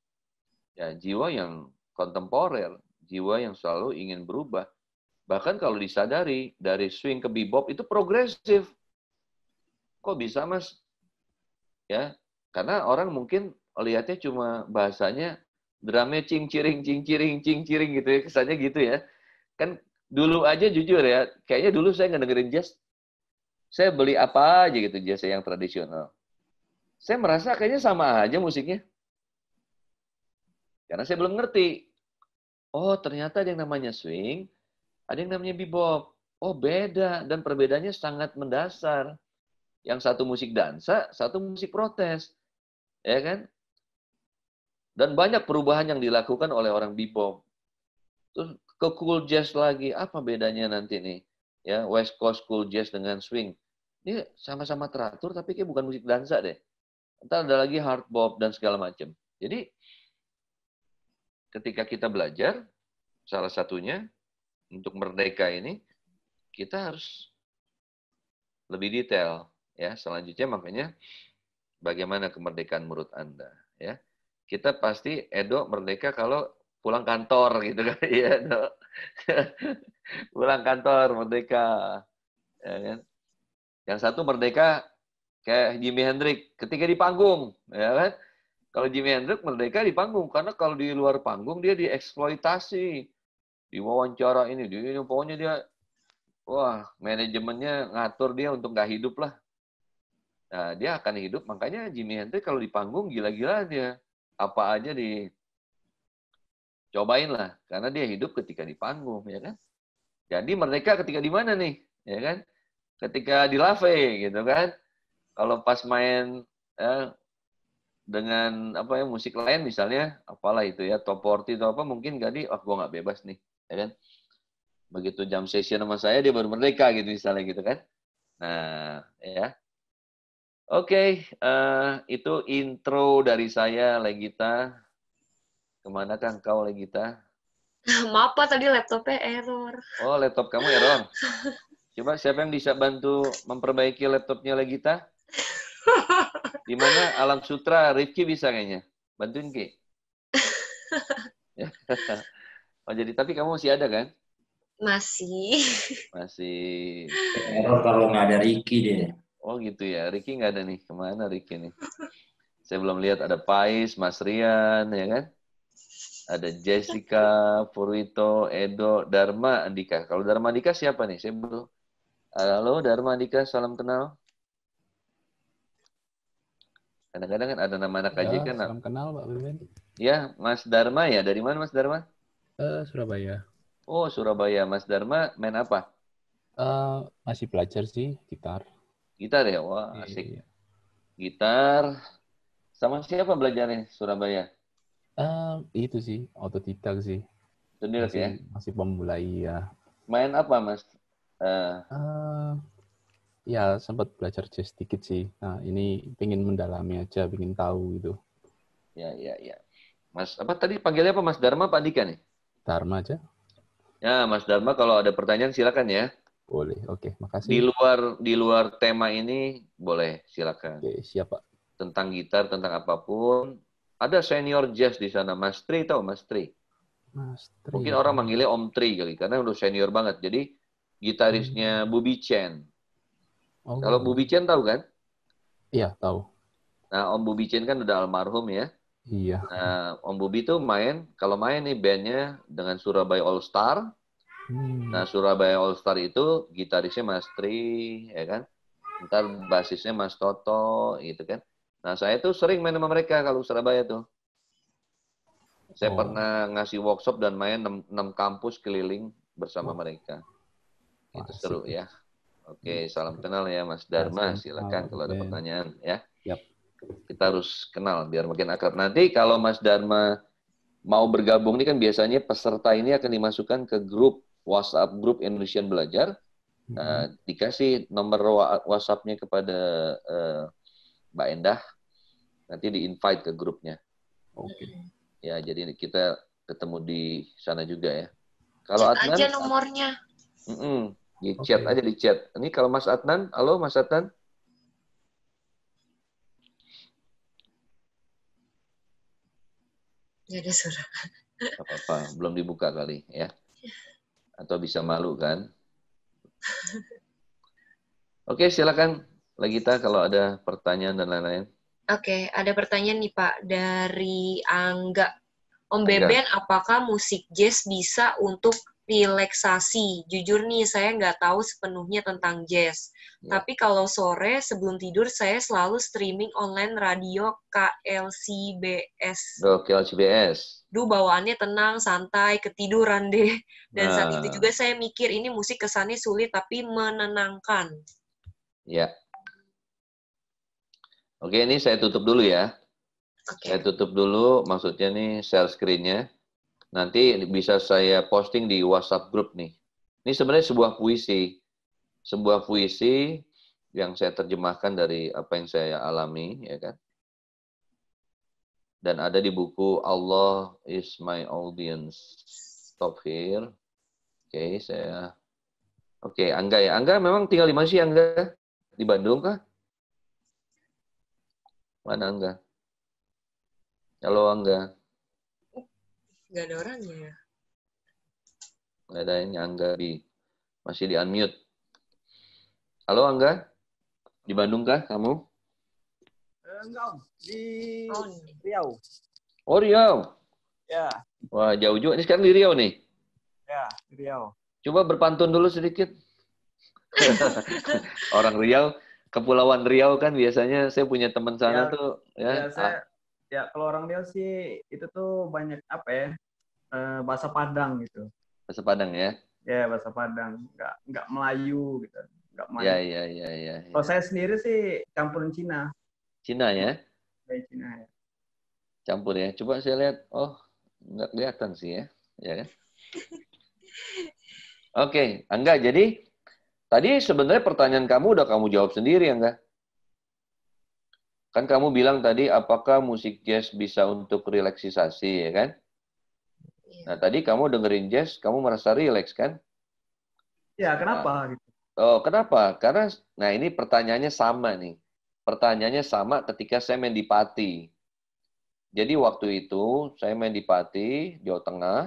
ya jiwa yang kontemporer, jiwa yang selalu ingin berubah. Bahkan kalau disadari, dari swing ke bebop itu progresif. Kok bisa, Mas? Ya, karena orang mungkin lihatnya cuma bahasanya drumnya cing-ciring, cing-ciring, cing-ciring gitu ya, kesannya gitu ya. Kan dulu aja jujur ya, kayaknya dulu saya nggak dengerin jazz, saya beli apa aja gitu jazz yang tradisional. Saya merasa kayaknya sama aja musiknya. Karena saya belum ngerti. Oh, ternyata ada yang namanya swing, ada yang namanya bebop. Oh, beda. Dan perbedaannya sangat mendasar. Yang satu musik dansa, satu musik protes. Ya kan? Dan banyak perubahan yang dilakukan oleh orang bebop. Terus ke cool jazz lagi, apa bedanya nanti nih? Ya, West Coast cool jazz dengan swing. Ini sama-sama teratur, tapi kayak bukan musik dansa deh. Ntar ada lagi hard bop dan segala macam. Jadi, ketika kita belajar, salah satunya, untuk merdeka ini, kita harus lebih detail. Ya, selanjutnya makanya, bagaimana kemerdekaan menurut Anda? Ya, kita pasti Edo merdeka kalau pulang kantor gitu kan? Iya, Edo. Pulang kantor merdeka, ya kan? Yang satu merdeka kayak Jimi Hendrix ketika di panggung, ya kan? Kalau Jimi Hendrix merdeka di panggung, karena kalau di luar panggung dia dieksploitasi, diwawancara ini, pokoknya dia, wah, manajemennya ngatur dia untuk nggak hidup lah. Nah, dia akan hidup, makanya Jimi Hendrix kalau di panggung gila-gilaan dia. Apa aja dicobain lah, karena dia hidup ketika di panggung, ya kan? Jadi merdeka ketika di mana nih, ya kan? Ketika di Lave, gitu kan? Kalau pas main dengan apa ya musik lain misalnya, apalah itu ya, top 40 atau apa, mungkin gak gua nggak bebas nih, ya kan? Begitu jam session sama saya, dia baru merdeka gitu misalnya gitu kan? Nah, ya. Oke, itu intro dari saya, Legita. Kemana kan kau, Legita? Maaf Pak, tadi laptopnya error. Oh, laptop kamu error. Coba siapa yang bisa bantu memperbaiki laptopnya Legita? Di mana Alam Sutra, Rifki bisa kayaknya. Bantuin, Ki. Oh, jadi tapi kamu masih ada kan? Masih. Masih. Error kalau nggak ada Ricky deh. Oh gitu ya, Riki nggak ada nih. Kemana Riki nih? Saya belum lihat, ada Pais, Mas Rian, ya kan? Ada Jessica, Purwito, Edo, Dharma, Andika. Kalau Dharma Andika siapa nih? Saya belum. Halo Dharma Andika, salam kenal. Kadang-kadang kan ada nama anak Ya, KJ kan. salam kenal Pak Beben. Ya, Mas Dharma ya. Dari mana Mas Dharma? Surabaya. Oh, Surabaya. Mas Dharma main apa? Masih belajar sih gitar. Gitar ya? Wah, asik. Iya. Gitar. Sama siapa belajarnya Surabaya? Itu sih otodidak sih. Sendiri ya? Masih pemula ya. Main apa Mas? Ya sempat belajar jazz dikit sih. Nah ini pengen mendalami aja, pengen tahu gitu. Ya. Mas, apa tadi panggilnya apa? Mas Dharma, Pak Andika nih? Dharma aja. Ya, Mas Dharma kalau ada pertanyaan silakan ya. Boleh, oke, makasih. Di luar tema ini boleh, silakan. Oke, siap Pak. Tentang gitar, tentang apapun. Ada senior jazz di sana, Mas Tri, tahu Mas Tri? Mas Tri. Mungkin orang manggilnya Om Tri kali, karena udah senior banget. Jadi gitarisnya Bobby Chen, Oh, Kalau Bu Bicen tahu kan? iya tahu. Nah, Om Bu Bicen kan udah almarhum ya. Iya. Nah, Om Bubi tuh kalau main nih bandnya dengan Surabaya All Star. Nah, Surabaya All Star itu gitarisnya Mas Tri, ya kan? Ntar basisnya Mas Toto, gitu kan? Nah, saya tuh sering main sama mereka kalau Surabaya tuh. Saya pernah ngasih workshop dan main 6 kampus keliling bersama mereka. Itu seru ya. Oke, salam kenal ya Mas Dharma. Silakan kalau ada pertanyaan ya. Yap. Kita harus kenal biar makin akrab. Nanti kalau Mas Dharma mau bergabung ini kan biasanya peserta ini akan dimasukkan ke grup WhatsApp grup Indonesian Belajar. Dikasih nomor WhatsApp-nya kepada Mbak Endah. Nanti di-invite ke grupnya. Oke. Ya, jadi kita ketemu di sana juga ya. Kalau Chat Adnan, aja nomornya. di chat aja di chat. Ini kalau Mas Adnan, halo Mas Adnan. Gak ada suara. Gak apa-apa, belum dibuka kali ya. Atau bisa malu kan? Oke, silakan Legita kalau ada pertanyaan dan lain-lain. Oke, ada pertanyaan nih Pak dari Angga. Om Angga. Beben, apakah musik jazz bisa untuk relaksasi? Jujur nih, saya nggak tahu sepenuhnya tentang jazz. Ya. Tapi kalau sore sebelum tidur, saya selalu streaming online radio KLCBS. KLCBS. Duh, bawaannya tenang, santai, ketiduran deh. Dan saat Nah, itu juga saya mikir, ini musik kesannya sulit tapi menenangkan. ya. Oke, ini saya tutup dulu ya. Oke. Saya tutup dulu, maksudnya nih share screen-nya. Nanti bisa saya posting di WhatsApp group nih. Ini sebenarnya sebuah puisi. Sebuah puisi yang saya terjemahkan dari apa yang saya alami, ya kan? Dan ada di buku Allah is my audience. Stop here. Oke, Oke, Angga ya. Angga memang tinggal di mana sih, Angga? Di Bandung kah? Mana Angga? Halo Angga. Nggak ada orangnya ya. Nggak ada ini Angga masih di unmute. Halo Angga. Di Bandung kah kamu? Enggak, di Oh, Riau. Oh, Riau. Ya, Wah, jauh juga. Ini sekarang di Riau nih. ya, di Riau. Coba berpantun dulu sedikit. Orang Riau, Kepulauan Riau kan biasanya saya punya teman sana tuh. Ya, kalau orang Riau sih itu tuh banyak apa ya, bahasa Padang gitu. Bahasa Padang ya? Ya, bahasa Padang. Nggak Melayu gitu. Nggak Melayu. Ya. Kalau saya sendiri sih campuran Cina. Cina ya? Dari Cina ya. Campur ya. Coba saya lihat. Oh, nggak kelihatan sih ya. Ya kan? Oke, Angga. Jadi tadi sebenarnya pertanyaan kamu udah kamu jawab sendiri, Angga. Kan kamu bilang tadi apakah musik jazz bisa untuk relaksisasi, ya kan? Nah, tadi kamu dengerin jazz, kamu merasa rileks kan? Ya, kenapa gitu? Oh, kenapa? Karena, nah ini pertanyaannya sama nih. Pertanyaannya sama ketika saya main di Pati. Jadi waktu itu saya main di Pati, Jawa Tengah,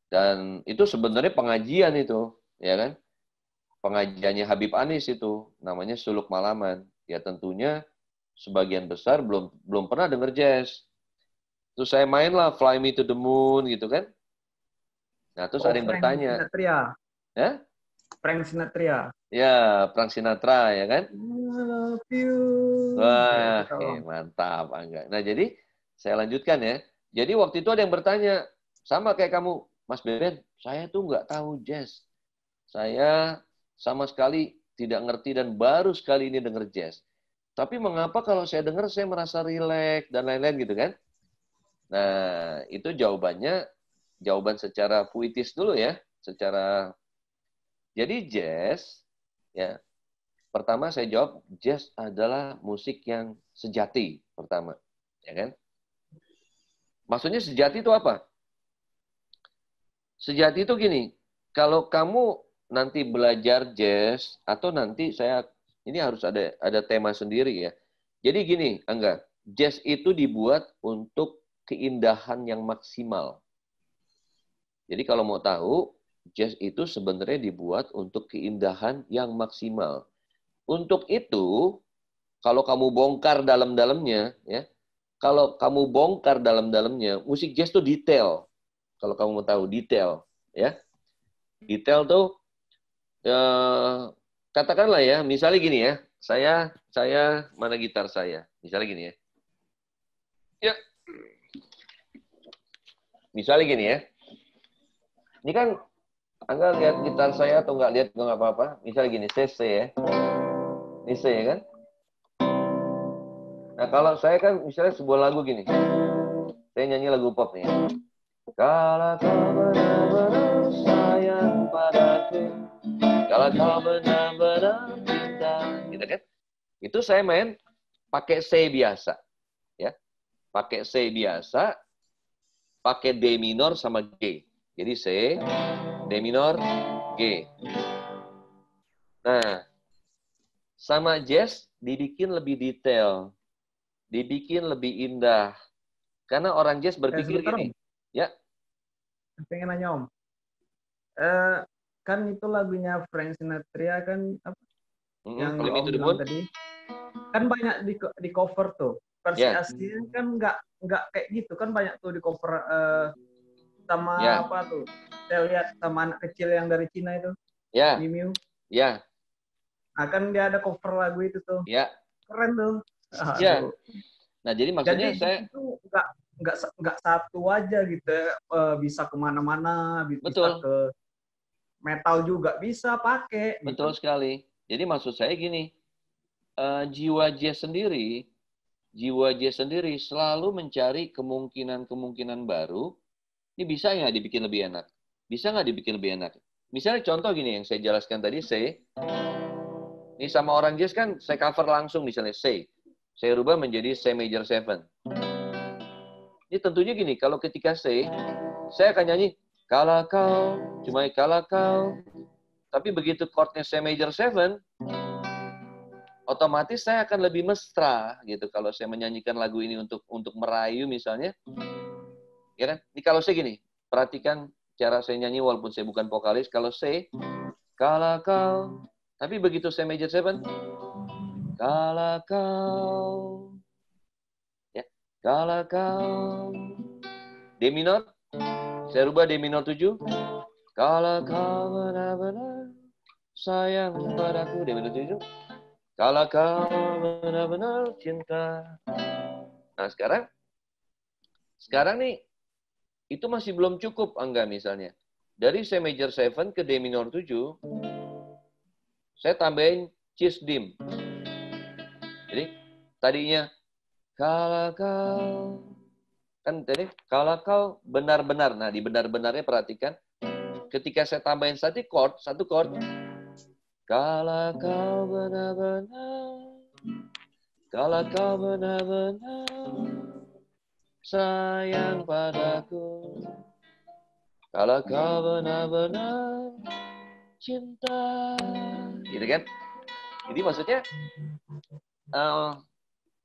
dan itu sebenarnya pengajian itu, ya kan? Pengajiannya Habib Anis itu, namanya Suluk Malaman. Ya tentunya sebagian besar belum pernah denger jazz. Terus saya main lah Fly Me to the Moon gitu kan. Nah, terus ada yang bertanya. Sinatria. Ya? Frank Sinatria. Ya, Frank Sinatra ya kan? I love you. Wah, mantap Angga. Nah, jadi saya lanjutkan ya. Jadi waktu itu ada yang bertanya, sama kayak kamu, Mas Beben, saya tuh nggak tahu jazz. Saya sama sekali tidak ngerti dan baru sekali ini denger jazz. Tapi mengapa kalau saya dengar saya merasa rileks dan lain-lain gitu kan? Nah, itu jawaban secara puitis dulu ya, jadi jazz ya. Pertama saya jawab jazz adalah musik yang sejati pertama, ya kan? Maksudnya sejati itu apa? Sejati itu gini, kalau kamu nanti belajar jazz atau nanti ini harus ada tema sendiri ya. Jadi gini, Angga, jazz itu dibuat untuk keindahan yang maksimal. Jadi kalau mau tahu, jazz itu sebenarnya dibuat untuk keindahan yang maksimal. Untuk itu, kalau kamu bongkar dalam-dalamnya, ya, kalau kamu bongkar dalam-dalamnya, musik jazz tuh detail. Kalau kamu mau tahu detail, ya, detail tuh, katakanlah ya, misalnya gini ya, saya mana gitar saya, misalnya gini ya, ya, misalnya gini ya, ini kan Angga lihat gitar saya atau nggak lihat nggak apa-apa, misalnya gini, C ya, ini C ya kan. Nah, kalau saya kan misalnya sebuah lagu gini. Saya nyanyi lagu pop nih. Kalau kau benar-benar sayang padaku, kalau kau benar-benar cinta, gitu kan? Itu saya main pakai C biasa, ya. Pakai C biasa, pakai D minor sama G. Jadi C, D minor, G. Nah, sama jazz dibikin lebih detail, dibikin lebih indah. Karena orang jazz berpikir sebentar, gini, Om. ya. Pengen nanya Om. Kan itu lagunya Frank Sinatra kan apa? Yang Fly Me Om to the bilang Moon. tadi. Kan banyak di cover tuh. Versi Ya. aslinya kan nggak kayak gitu kan, banyak tuh di cover sama Ya. apa tuh? Saya lihat sama anak kecil yang dari Cina itu. Ya. Miu. Ya. Nah, kan dia ada cover lagu itu tuh. Ya. Keren tuh. Ya. Nah, jadi maksudnya jadi itu nggak satu aja gitu ya. Bisa kemana-mana, bisa betul. ke metal juga bisa pakai. Betul gitu. sekali. Jadi maksud saya gini, jiwa jazz sendiri selalu mencari kemungkinan-kemungkinan baru. Ini bisa nggak dibikin lebih enak? Bisa nggak dibikin lebih enak? Misalnya contoh gini yang saya jelaskan tadi, C. Ini sama orang jazz kan saya cover langsung misalnya C. Saya rubah menjadi C major 7. Ini tentunya gini, kalau ketika C, saya akan nyanyi, kalau kau, cuma kalau kau. Tapi begitu chordnya C major 7, otomatis saya akan lebih mesra gitu kalau saya menyanyikan lagu ini untuk merayu misalnya. Ya kan? Ini kalau saya gini, perhatikan cara saya nyanyi walaupun saya bukan vokalis. Kalau C, kalau kau. Tapi begitu C major 7, kalau kau. Ya, kalau kau. D minor, saya rubah D minor 7. Kalau kau benar-benar sayang padaku, D minor 7. Kalau kau benar-benar cinta. Nah, sekarang nih, itu masih belum cukup, Angga, misalnya. Dari C major 7 ke D minor 7, saya tambahin cis dim. Jadi, tadinya, kalau kau, kan tadi, kalau kau benar-benar. Nah, di benar-benarnya perhatikan, ketika saya tambahin satu chord, kalau kau benar-benar, kalau kau benar-benar sayang padaku, kalau kau benar-benar cinta, gitu kan? Jadi maksudnya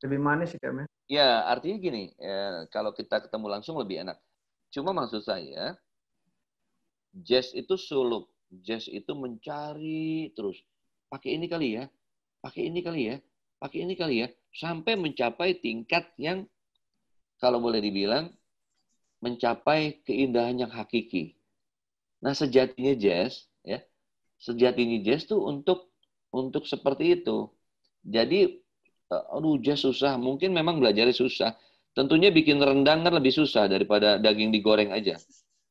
lebih manis sih kayaknya. Ya, artinya gini, kalau kita ketemu langsung lebih enak. Cuma maksud saya, jazz itu suluk, jazz itu mencari terus. Pakai ini kali ya, pakai ini kali ya, pakai ini kali ya, sampai mencapai tingkat yang kalau boleh dibilang mencapai keindahan yang hakiki. Nah, sejatinya jazz tuh untuk seperti itu. Jadi, jazz susah. Mungkin memang belajarnya susah. Tentunya bikin rendang kan lebih susah daripada daging digoreng aja.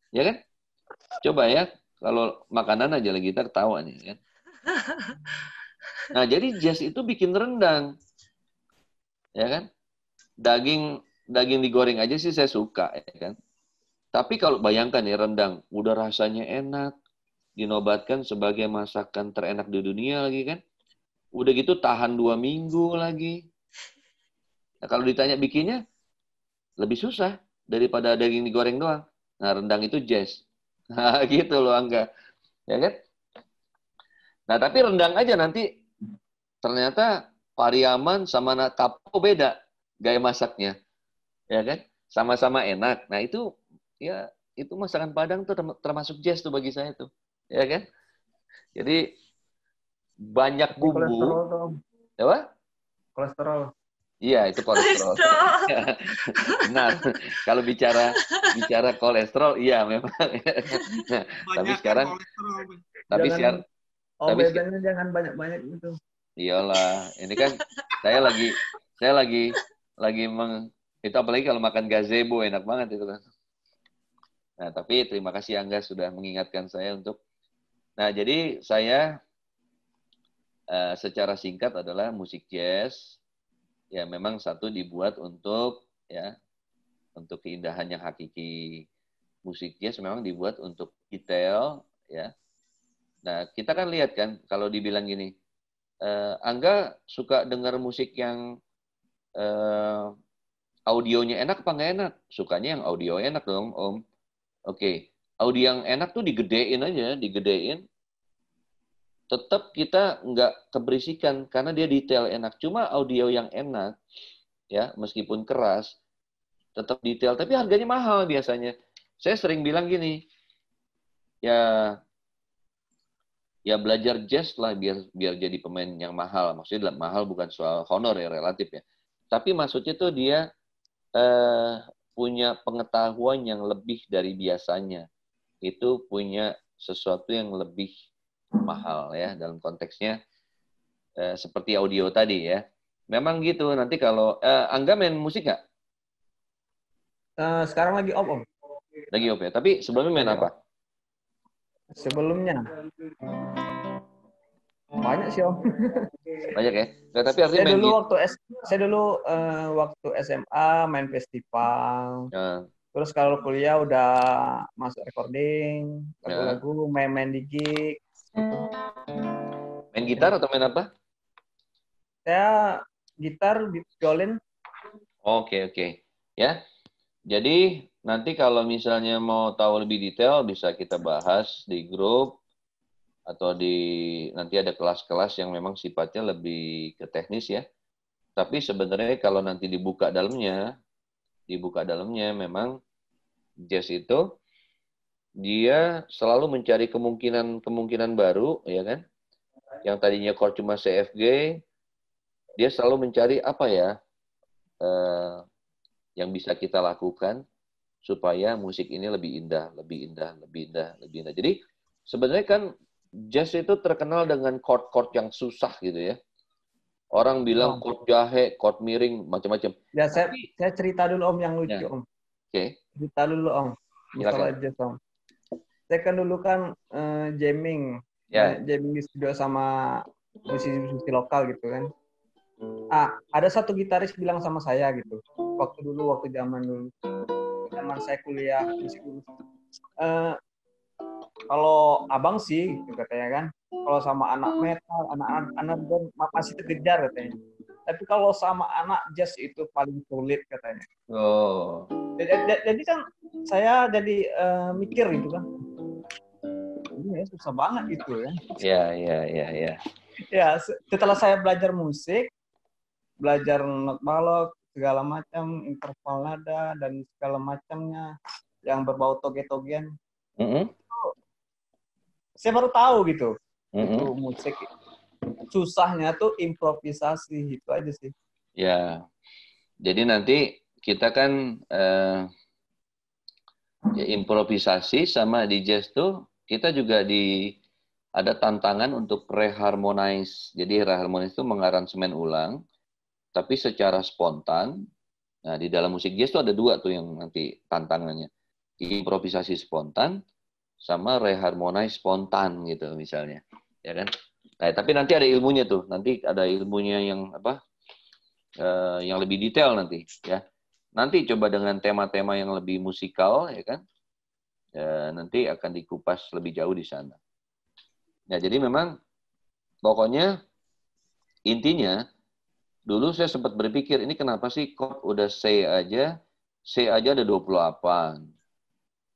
Ya kan? Coba ya, kalau makanan aja lagi kita ketawa nih kan. Nah, jadi jazz itu bikin rendang. Ya kan? Daging digoreng aja sih saya suka, ya kan? Tapi kalau bayangkan ya rendang, udah rasanya enak, dinobatkan sebagai masakan terenak di dunia lagi kan. Udah gitu tahan 2 minggu lagi. Nah, kalau ditanya bikinnya, lebih susah daripada daging digoreng doang. Nah, rendang itu jazz. Nah, gitu loh, Angga. Ya kan? Nah, tapi rendang aja nanti ternyata Pariaman sama Kapo beda gaya masaknya. Ya kan? Sama-sama enak. Nah, itu ya itu masakan Padang tuh termasuk jazz tuh bagi saya tuh. Ya kan? Jadi banyak Tapi bumbu. kolesterol tuh, Apa? kolesterol. Iya, itu kolesterol. Benar. Kalau bicara kolesterol, iya memang. Tapi sekarang, tapi Jangan tapi omega-nya jangan banyak-banyak gitu. iyalah, ini kan saya lagi itu apalagi kalau makan gazebo enak banget itu kan. Nah, tapi terima kasih Angga sudah mengingatkan saya untuk. Nah, jadi saya secara singkat adalah musik jazz. Ya, memang satu dibuat untuk keindahan yang hakiki. Musik jazz memang dibuat untuk detail, ya. Nah, kita kan lihat kan kalau dibilang gini, Angga suka dengar musik yang audionya enak apa nggak enak? Sukanya yang audio enak dong, Om. Oke, audio yang enak tuh digedein aja, digedein. Tetap kita nggak keberisikan karena dia detail enak. Cuma audio yang enak, ya meskipun keras, tetap detail. Tapi harganya mahal biasanya. Saya sering bilang gini, ya belajar jazz lah biar jadi pemain yang mahal. Maksudnya mahal bukan soal honor ya, relatif ya. Tapi maksudnya tuh dia punya pengetahuan yang lebih dari biasanya. Itu punya sesuatu yang lebih mahal ya dalam konteksnya seperti audio tadi ya. Memang gitu. Nanti kalau Angga main musik nggak? Sekarang lagi Om. Lagi op ya. Tapi sebelumnya main apa? Sebelumnya banyak sih Om. Banyak ya. Nggak, tapi artinya main Saya dulu waktu SMA main festival. Terus kalau kuliah udah masuk recording, lagu-lagu, main-main di gig. Main gitar atau main apa? Saya gitar, violin. Oke. Ya. Jadi nanti kalau misalnya mau tahu lebih detail bisa kita bahas di grup atau nanti ada kelas-kelas yang memang sifatnya lebih ke teknis ya. Tapi sebenarnya kalau nanti dibuka dalamnya memang jazz itu dia selalu mencari kemungkinan baru, ya kan? Yang tadinya chord cuma CFG, dia selalu mencari apa ya yang bisa kita lakukan supaya musik ini lebih indah. Jadi sebenarnya kan jazz itu terkenal dengan chord-chord yang susah gitu ya. Orang bilang chord jahe, chord miring, macam-macam. Ya, saya cerita dulu Om yang lucu Om. Oke. Cerita dulu Om. Masalah jazz Om. Saya kan dulu kan jamming. Banyak jamming di studio sama musisi-musisi lokal gitu kan. Ada satu gitaris bilang sama saya gitu. Waktu zaman saya kuliah musik dulu. Kalau abang sih gitu katanya kan. Kalau sama anak metal, anak band masih terkejar katanya. Tapi kalau sama anak jazz itu paling sulit katanya. Jadi kan saya jadi mikir gitu kan. Ini susah banget gitu ya. Iya. Ya, setelah saya belajar musik, belajar not balok, segala macam, interval nada dan segala macamnya yang berbau toge-togean. Saya baru tahu gitu. Itu musik susahnya tuh improvisasi, itu aja sih. Ya. Jadi nanti kita kan improvisasi sama di jazz tuh kita juga ada tantangan untuk reharmonize. Jadi reharmonize itu mengaransemen ulang tapi secara spontan. Nah, di dalam musik jazz tuh ada dua tuh yang nanti tantangannya. Improvisasi spontan sama reharmonize spontan gitu misalnya. Ya kan? Nah, tapi nanti ada ilmunya tuh. Nanti ada ilmunya yang yang lebih detail nanti ya. Nanti coba dengan tema-tema yang lebih musikal ya kan. Nanti akan dikupas lebih jauh di sana. Ya, jadi memang pokoknya intinya dulu saya sempat berpikir ini kenapa sih chord udah C aja ada 28.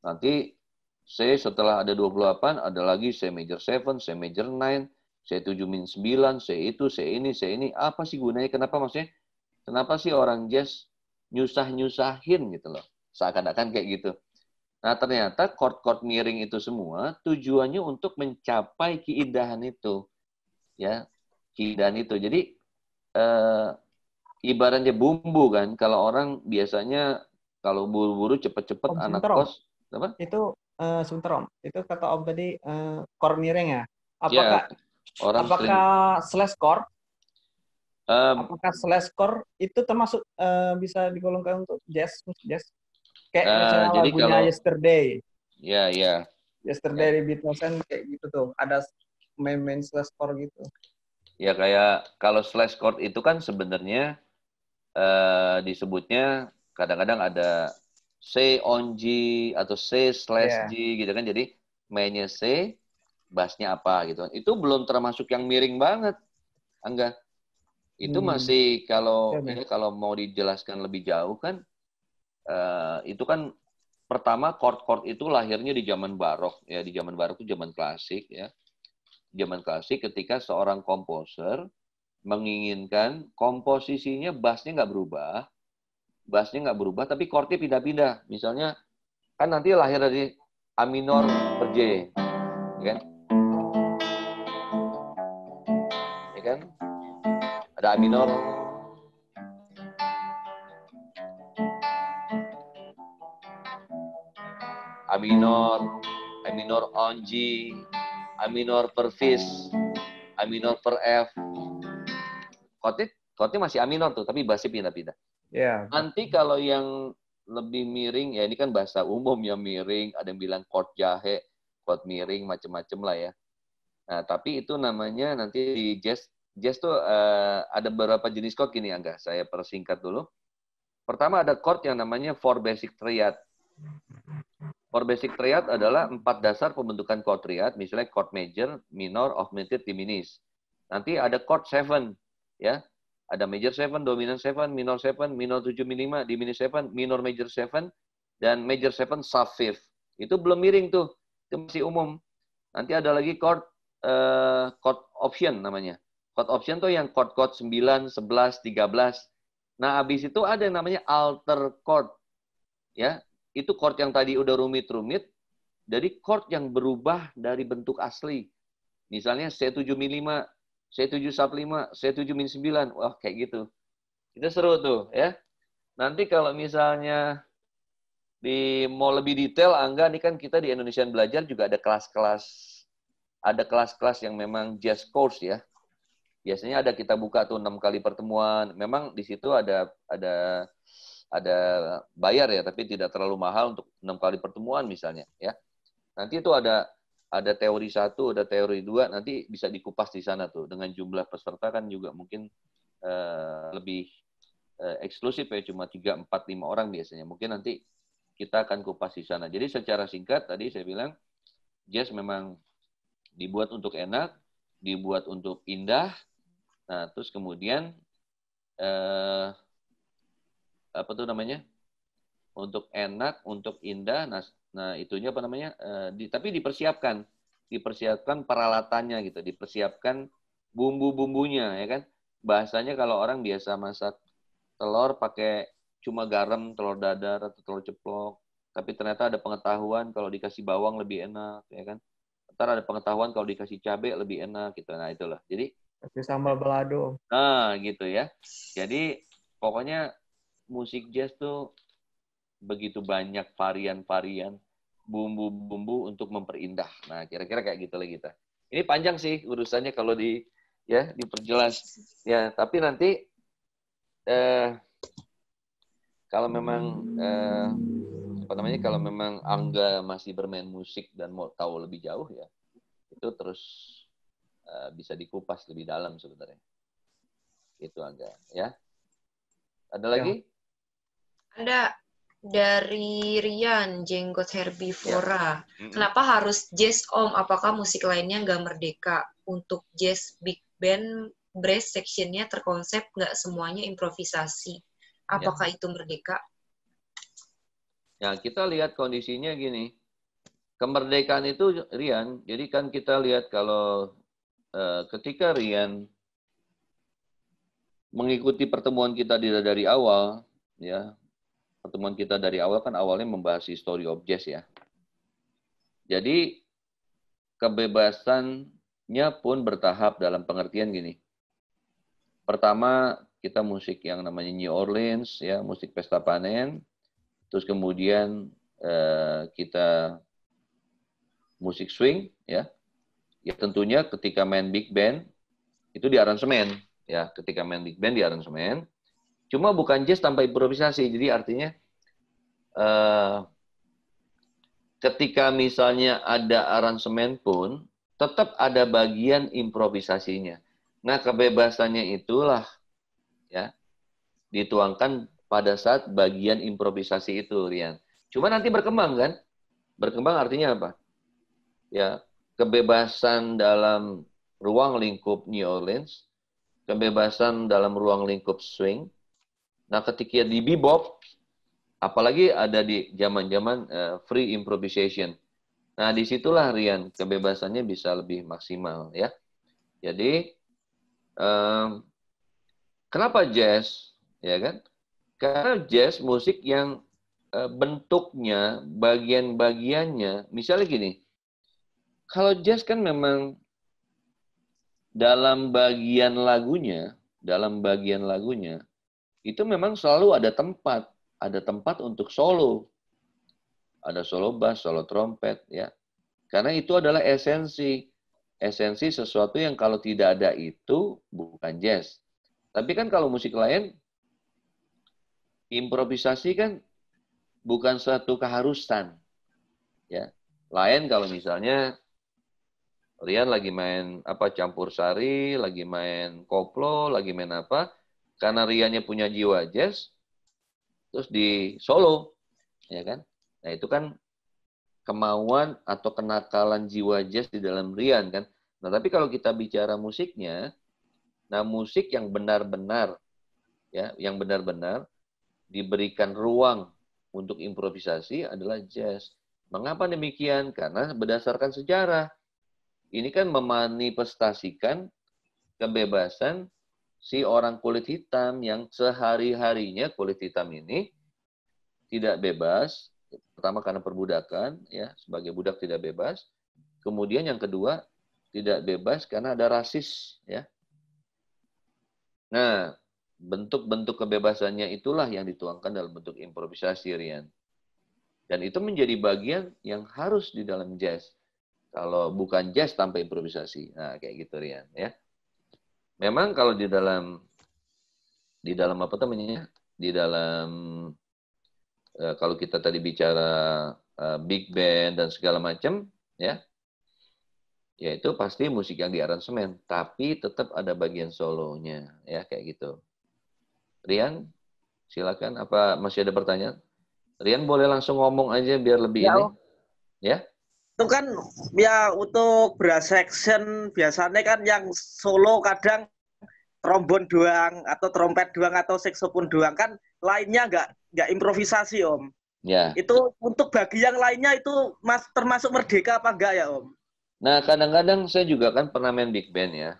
Nanti C setelah ada 28 ada lagi C major 7, C major 9, C7 min 9, C itu, C ini, apa sih gunanya? Kenapa sih orang jazz nyusahin gitu loh. Seakan-akan kayak gitu. Nah, ternyata chord-chord miring itu semua tujuannya untuk mencapai keindahan itu. ya, kidan itu. Jadi ibaratnya bumbu kan, kalau orang biasanya kalau buru-buru cepet-cepet anak sebentar, Om. kos, apa? Itu sebentar, Om. Itu kata Om tadi chord miring ya. Ya, orang sering. Slash chord? Apakah slash chord itu termasuk bisa digolongkan untuk jazz? Kayak misalnya Jadi lagunya kalau Yesterday. ya. Yesterday di Beatles kan kayak gitu tuh. Ada main slash chord gitu. Ya kayak kalau slash chord itu kan sebenarnya disebutnya kadang-kadang ada C on G atau C slash G gitu kan. Jadi mainnya C, bassnya apa gitu. Itu belum termasuk yang miring banget, Angga. Itu masih kalau mau dijelaskan lebih jauh kan, itu kan pertama chord-chord itu lahirnya di zaman barok ya, di zaman barok itu zaman klasik ya. Zaman klasik ketika seorang komposer menginginkan komposisinya bassnya nggak berubah, tapi chordnya pindah-pindah. Misalnya kan nanti lahir dari A minor per J, ya kan? Ya kan? Ada A minor, A minor on G, A minor per Fis, A minor per F. Chordnya masih A minor tuh, tapi bassnya pindah-pindah. Yeah. Nanti kalau yang lebih miring, ya ini kan bahasa umum ya, miring, ada yang bilang chord jahe, chord miring, macem-macem lah ya. Nah, tapi itu namanya nanti di jazz. Jazz tuh ada beberapa jenis chord gini, Angga. Saya persingkat dulu. Pertama ada chord yang namanya 4 basic triad. 4 basic triad adalah 4 dasar pembentukan chord triad, misalnya chord major, minor, augmented, diminished. Nanti ada chord 7, ya. Ada major 7, dominant 7, minor 7, minor 7/5, diminished 7, minor major 7, dan major 7 sub 5. Itu belum miring tuh. Itu masih umum. Nanti ada lagi chord option namanya. Chord option tuh yang chord 9, 11, 13. Nah, habis itu ada yang namanya alter chord. Ya, itu chord yang tadi udah rumit-rumit, jadi chord yang berubah dari bentuk asli. Misalnya C7/5, C7/5, C7/9. Wah, kayak gitu. Itu seru tuh, ya. Nanti kalau misalnya mau lebih detail, Angga, ini kan kita di Indonesian Belajar juga ada kelas-kelas yang memang jazz course ya. Biasanya kita buka tuh 6 kali pertemuan. Memang di situ ada bayar ya, tapi tidak terlalu mahal untuk 6 kali pertemuan misalnya ya. Nanti itu ada teori 1, ada teori 2, nanti bisa dikupas di sana tuh. Dengan jumlah peserta kan juga mungkin lebih eksklusif ya, cuma 3, 4, 5 orang biasanya. Mungkin nanti kita akan kupas di sana. Jadi secara singkat tadi saya bilang jazz memang dibuat untuk enak, dibuat untuk indah. Nah, terus kemudian apa tuh namanya? Untuk enak, untuk indah. Nah itunya apa namanya? Tapi dipersiapkan peralatannya gitu, dipersiapkan bumbu-bumbunya ya kan. Bahasanya kalau orang biasa masak telur pakai cuma garam, telur dadar atau telur ceplok, tapi ternyata ada pengetahuan kalau dikasih bawang lebih enak ya kan. Ntar ada pengetahuan kalau dikasih cabai lebih enak gitu. Nah itulah. Jadi kasih sambal balado. Nah gitu ya. Jadi pokoknya musik jazz tuh begitu banyak varian-varian bumbu-bumbu untuk memperindah. Nah, kira-kira kayak gitu lah kita. Ini panjang sih urusannya kalau diperjelas. Ya, tapi nanti kalau memang kalau memang Angga masih bermain musik dan mau tahu lebih jauh ya, itu terus bisa dikupas lebih dalam sebenarnya. Itu Angga, ya. Ada lagi? Ada dari Rian, Jenggot Herbivora. Ya. Kenapa harus jazz, Om? Apakah musik lainnya nggak merdeka? Untuk jazz big band, brass sectionnya terkonsep nggak semuanya improvisasi. Apakah itu merdeka? Ya, kita lihat kondisinya gini. Kemerdekaan itu, Rian, jadi kan kita lihat kalau ketika Rian mengikuti pertemuan kita dari awal, ya, pertemuan kita dari awal kan awalnya membahas history of jazz ya. Jadi kebebasan musiknya pun bertahap dalam pengertian gini. Pertama, kita musik yang namanya New Orleans, ya, musik pesta panen. Terus kemudian kita musik swing, ya. Ya tentunya ketika main big band itu di aransemen, ya. Ketika main big band di aransemen. Cuma bukan jazz tanpa improvisasi. Jadi artinya ketika misalnya ada aransemen pun tetap ada bagian improvisasinya. Nah, kebebasannya itulah ya dituangkan pada saat bagian improvisasi itu, Rian. Cuma nanti berkembang kan? Berkembang artinya apa? Ya, kebebasan dalam ruang lingkup New Orleans, kebebasan dalam ruang lingkup swing. Nah, ketika di bebop, apalagi ada di zaman-zaman free improvisation. Nah, disitulah Rian, kebebasannya bisa lebih maksimal ya. Jadi, kenapa jazz? Ya kan? Karena jazz musik yang bentuknya, bagian-bagiannya, misalnya gini, kalau jazz kan memang dalam bagian lagunya, itu memang selalu ada tempat untuk solo. Ada solo bass, solo trompet, ya. Karena itu adalah esensi sesuatu yang kalau tidak ada itu bukan jazz. Tapi kan kalau musik lain, improvisasi kan bukan suatu keharusan. Ya. Lain kalau misalnya Rian lagi main campur sari, lagi main koplo, lagi main apa, karena Riannya punya jiwa jazz, terus di solo, ya kan? Nah itu kan kemauan atau kenakalan jiwa jazz di dalam Rian kan. Nah tapi kalau kita bicara musiknya, nah musik yang benar-benar, ya, yang benar-benar diberikan ruang untuk improvisasi adalah jazz. Mengapa demikian? Karena berdasarkan sejarah. Ini kan memanifestasikan kebebasan si orang kulit hitam yang sehari-harinya kulit hitam ini tidak bebas. Pertama karena perbudakan, ya, sebagai budak tidak bebas. Kemudian yang kedua, tidak bebas karena ada rasis, ya. Nah, bentuk-bentuk kebebasannya itulah yang dituangkan dalam bentuk improvisasi, Rian. Dan itu menjadi bagian yang harus di dalam jazz. Kalau bukan jazz tanpa improvisasi. Nah, kayak gitu, Rian, ya. Memang kalau di dalam apa namanya? Di dalam kalau kita tadi bicara big band dan segala macam, ya. Ya itu pasti musik yang diaransemen, tapi tetap ada bagian solonya, ya, kayak gitu. Rian, silakan. Apa masih ada pertanyaan? Rian boleh langsung ngomong aja biar lebih ini. Ya. Itu kan ya untuk brass section biasanya kan yang solo kadang trombon doang atau trompet doang atau saksofon doang kan, lainnya nggak improvisasi Om. Ya. Itu untuk bagi yang lainnya itu termasuk merdeka apa enggak ya Om? Nah kadang-kadang saya juga kan pernah main big band ya.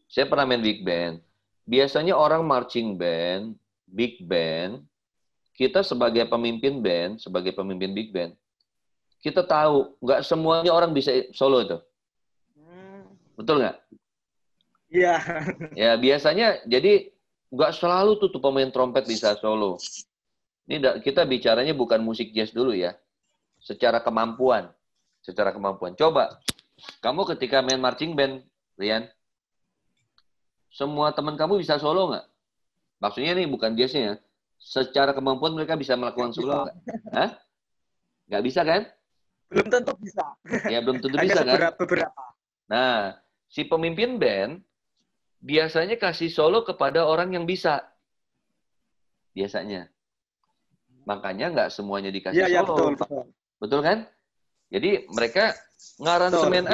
Saya pernah main big band. Biasanya orang marching band, big band, kita sebagai pemimpin band, sebagai pemimpin big band, kita tahu nggak semuanya orang bisa solo itu. Betul nggak? Iya. Ya biasanya jadi nggak selalu tuh pemain trompet bisa solo. Ini kita bicaranya bukan musik jazz dulu ya. Secara kemampuan. Coba, kamu ketika main marching band, Rian, semua teman kamu bisa solo nggak? Maksudnya ini bukan jazznya ya. Secara kemampuan mereka bisa melakukan solo nggak? Hah? Nggak bisa kan? Belum tentu bisa. Ya belum tentu bisa kan? Beberapa. Nah, si pemimpin band biasanya kasih solo kepada orang yang bisa. Biasanya. Makanya nggak semuanya dikasih solo. Iya, betul. Betul kan? Jadi mereka ngaransemen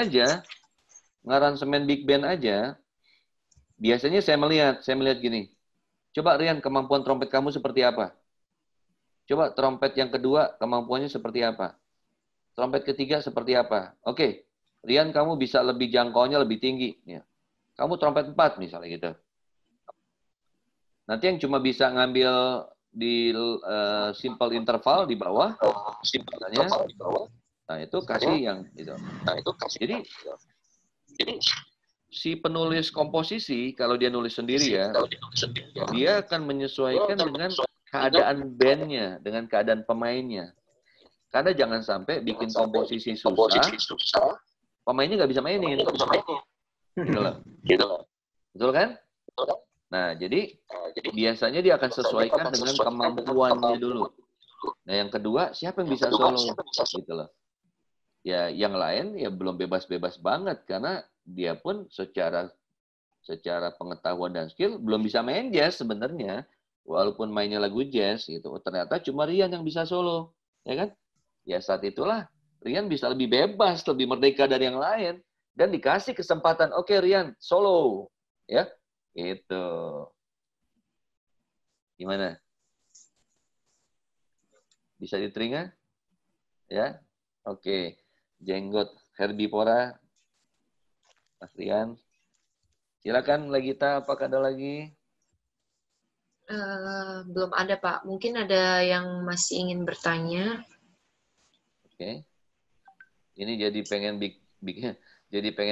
big band aja. Biasanya saya melihat gini. Coba Rian, kemampuan trompet kamu seperti apa? Coba trompet yang kedua, kemampuannya seperti apa? Trompet ketiga seperti apa? Oke, Rian kamu bisa lebih jangkauannya lebih tinggi. Ya. Kamu trompet 4 misalnya gitu. Nanti yang cuma bisa ngambil di simple interval di bawah, misalnya, nah itu kasih yang gitu. Jadi si penulis komposisi kalau dia nulis sendiri ya, dia akan menyesuaikan dengan keadaan bandnya, dengan keadaan pemainnya. Karena jangan sampai bikin komposisi susah, pemainnya nggak bisa mainin. Gitu loh. Betul kan? Nah, jadi biasanya dia akan sesuaikan dengan kemampuannya dulu. Nah, yang kedua, siapa yang bisa solo? Gitu loh. Ya, yang lain ya belum bebas-bebas banget karena dia pun secara pengetahuan dan skill belum bisa main jazz sebenarnya. Walaupun mainnya lagu jazz gitu. Ternyata cuma Rian yang bisa solo, ya kan? Ya saat itulah Rian bisa lebih bebas, lebih merdeka dari yang lain dan dikasih kesempatan, oke Rian, solo. Ya. Gitu. Gimana? Bisa ditelinga? Ya? Oke. Jenggot herbivora. Mas Rian. Silakan Legita, apakah ada lagi? Belum ada, Pak. Mungkin ada yang masih ingin bertanya. Oke. Ini jadi pengen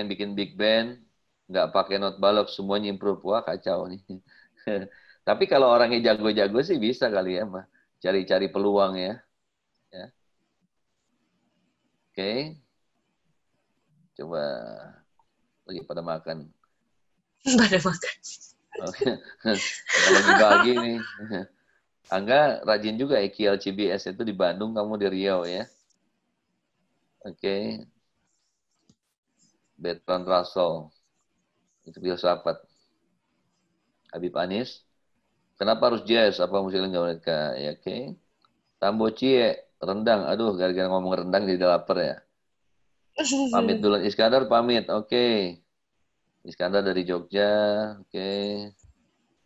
bikin big band, nggak pakai not balok, semuanya improve. Wah, kacau nih. Tapi kalau orangnya jago-jago sih bisa kali ya, mah. Cari-cari peluang ya. Ya. Oke. Coba lagi pada makan. Pada makan. Lagi bagi nih. Angga rajin juga IQL CBS itu di Bandung, kamu di Riau ya. Oke. Bertrand Russell. Itu filsafat. Habib Anis. Kenapa harus jazz? Apa musiknya nggak mereka? Ya, oke. Tambo Cie, rendang. Aduh, gara-gara ngomong rendang jadi lapar ya. Pamit dulu. Iskandar pamit. Oke. Iskandar dari Jogja. Oke.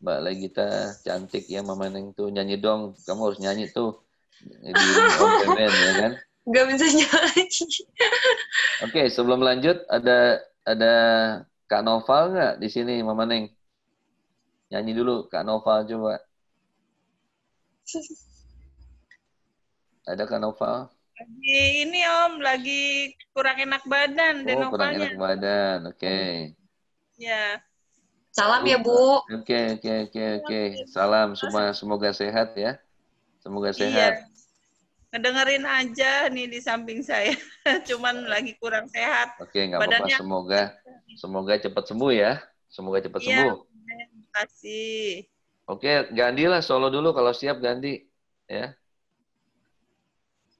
Mbak Legita, cantik ya Mama Neng tuh. Nyanyi dong. Kamu harus nyanyi tuh. Di Om Pemen, ya kan? Gak bisa nyanyi. Oke, sebelum lanjut, ada Kak Noval nggak di sini, Mama Neng? Nyanyi dulu, Kak Noval coba. Ada Kak Noval? Lagi ini Om, lagi kurang enak badan. Oh, kurang enak badan. Oke. Ya. Salam ya, Bu. Oke. Salam semua, semoga sehat ya. Semoga sehat. Iya. Ngedengerin aja nih di samping saya. Cuman lagi kurang sehat. Oke, nggak apa-apa. Semoga cepat sembuh ya. Semoga cepat sembuh. Terima kasih. Oke, Gandhi lah solo dulu kalau siap Gandhi. Ya.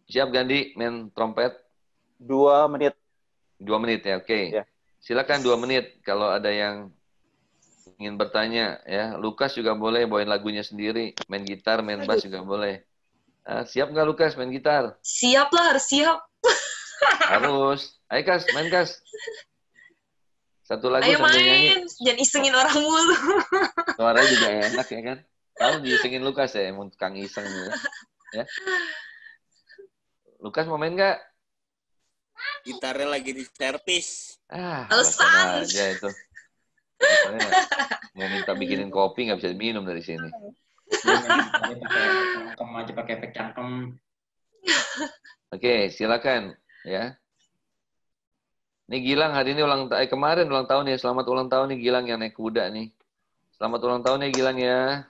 Siap Gandhi main trompet? 2 menit. 2 menit ya, oke. Ya. Silakan 2 menit kalau ada yang ingin bertanya ya. Lukas juga boleh bawain lagunya sendiri, main gitar, main bass juga boleh. Siap nggak Lukas main gitar? Siap lah, harus siap. Harus. Ayo Kas, main Kas. Satu lagu Ayo sambil main, nyanyi. jangan isengin orang mulu. Suaranya juga enak ya kan? Kamu disengin Lukas ya, mau tukang iseng gitu. Ya. Lukas mau main nggak? Gitarnya lagi di servis. Alasan aja itu. Alasannya mau minta bikinin kopi nggak bisa minum dari sini. Aja pakai efek cangkem. Oke, silakan ya. Ini Gilang hari ini kemarin ulang tahun ya. Selamat ulang tahun nih Gilang yang naik kuda nih. Selamat ulang tahun ya Gilang ya.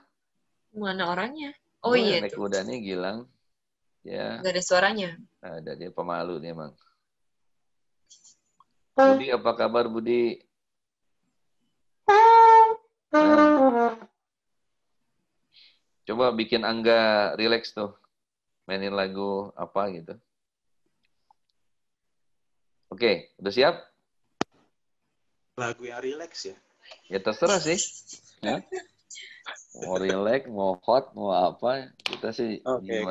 Mana orangnya? Oh iya naik kuda nih Gilang. Ya. Gak ada suaranya. Ada, dia pemalu nih emang. Budi, apa kabar Budi? Coba bikin Angga relax tuh. Mainin lagu apa gitu. Oke, udah siap? Lagu yang relax ya? Ya terserah sih. Ya. Mau relax, mau hot, mau apa. Kita sih. Oke.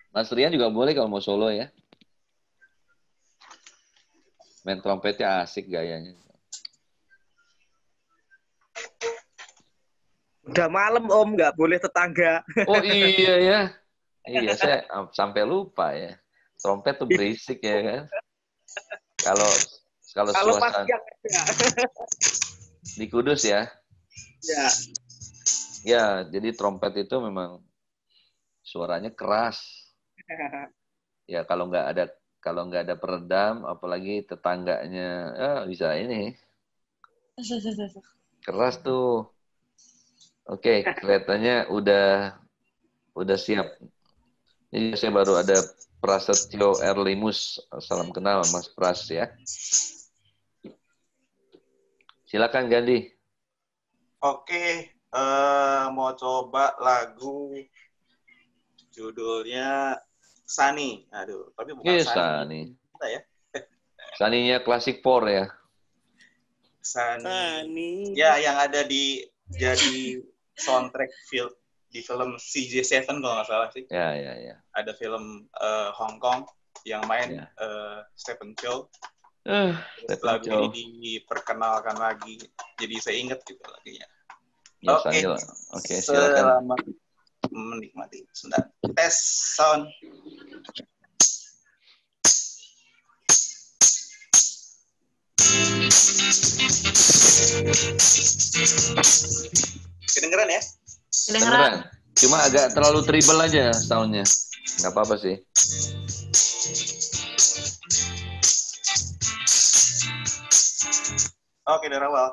Mas Rian juga boleh kalau mau solo ya. Main trompetnya asik gayanya. Udah malam Om, nggak boleh tetangga. Oh iya ya. Iya, saya sampai lupa ya. Trompet tuh berisik ya kan. Kalau suasana di Kudus ya. Ya. Ya, jadi trompet itu memang suaranya keras. Ya kalau nggak ada Kalau nggak ada peredam, apalagi tetangganya, bisa ini. Keras tuh. Oke, kelihatannya udah siap. Jadi saya baru ada Prasetyo Erlimus. Salam kenal Mas Pras ya. Silakan Gandhi. Oke, mau coba lagu judulnya Sunny. Aduh, tapi bukan Sunny. Ya. Sunny-nya Classic 4 ya. Sunny. Ya, yang ada jadi soundtrack di film CJ7 kalau nggak salah sih. Ya. Ada film Hong Kong yang main Stephen Chow. Lagu ini diperkenalkan lagi, jadi saya ingat gitu lagunya. Ya, Oke, silakan. Selamat menikmati. Sebentar. Tes sound. Kedengeran ya? Kedengeran. Cuma agak terlalu treble aja soundnya. Nggak apa-apa sih. Oke, dari awal.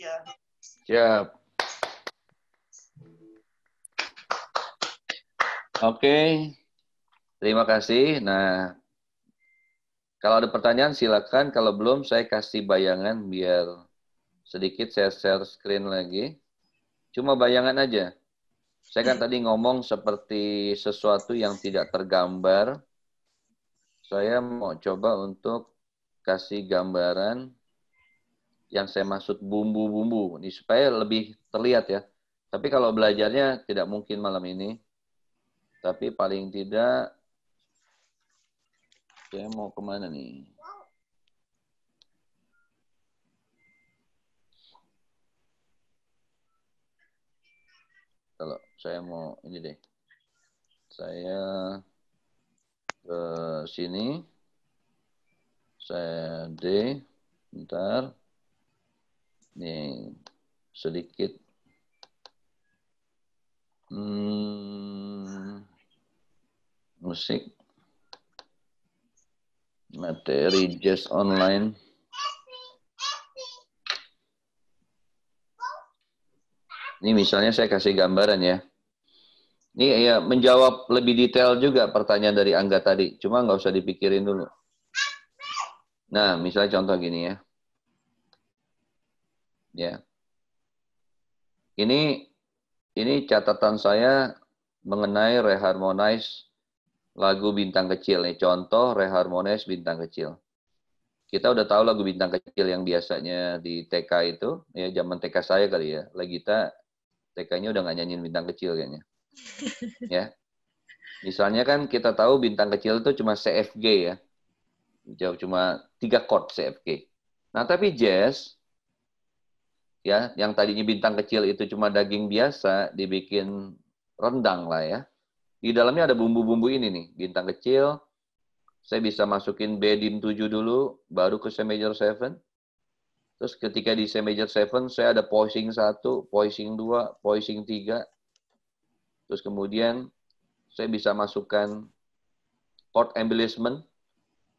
Ya. Siap. Oke, terima kasih. Nah, kalau ada pertanyaan silakan. Kalau belum, saya kasih bayangan biar sedikit saya share screen lagi. Cuma bayangan aja. Saya kan tadi ngomong seperti sesuatu yang tidak tergambar. Saya mau coba untuk kasih gambaran yang saya maksud bumbu-bumbu. Ini supaya lebih terlihat ya. Tapi kalau belajarnya tidak mungkin malam ini. Tapi paling tidak, saya mau kemana nih? Kalau saya mau ini deh. Saya ke sini. Saya D. Bentar. Nih, sedikit. Musik. Materi jazz online. Ini misalnya saya kasih gambaran ya. Ini ya menjawab lebih detail juga pertanyaan dari Angga tadi. Cuma nggak usah dipikirin dulu. Nah, misalnya contoh gini ya. Ya. Ini catatan saya mengenai reharmonize lagu Bintang Kecil nih. Contoh reharmonize Bintang Kecil. Kita udah tahu lagu Bintang Kecil yang biasanya di TK itu, ya zaman TK saya kali ya. Legita TK-nya udah nggak nyanyiin Bintang Kecil kayaknya. Ya. Misalnya kan kita tahu Bintang Kecil itu cuma CFG ya. Jauh cuma 3 chord CFG. Nah, tapi jazz ya, yang tadinya Bintang Kecil itu cuma daging biasa dibikin rendang lah ya. Di dalamnya ada bumbu-bumbu ini nih, Bintang Kecil. Saya bisa masukin B dim 7 dulu, baru ke C major 7. Terus ketika di C major 7, saya ada voicing 1, voicing 2, voicing 3. Terus kemudian saya bisa masukkan chord embellishment.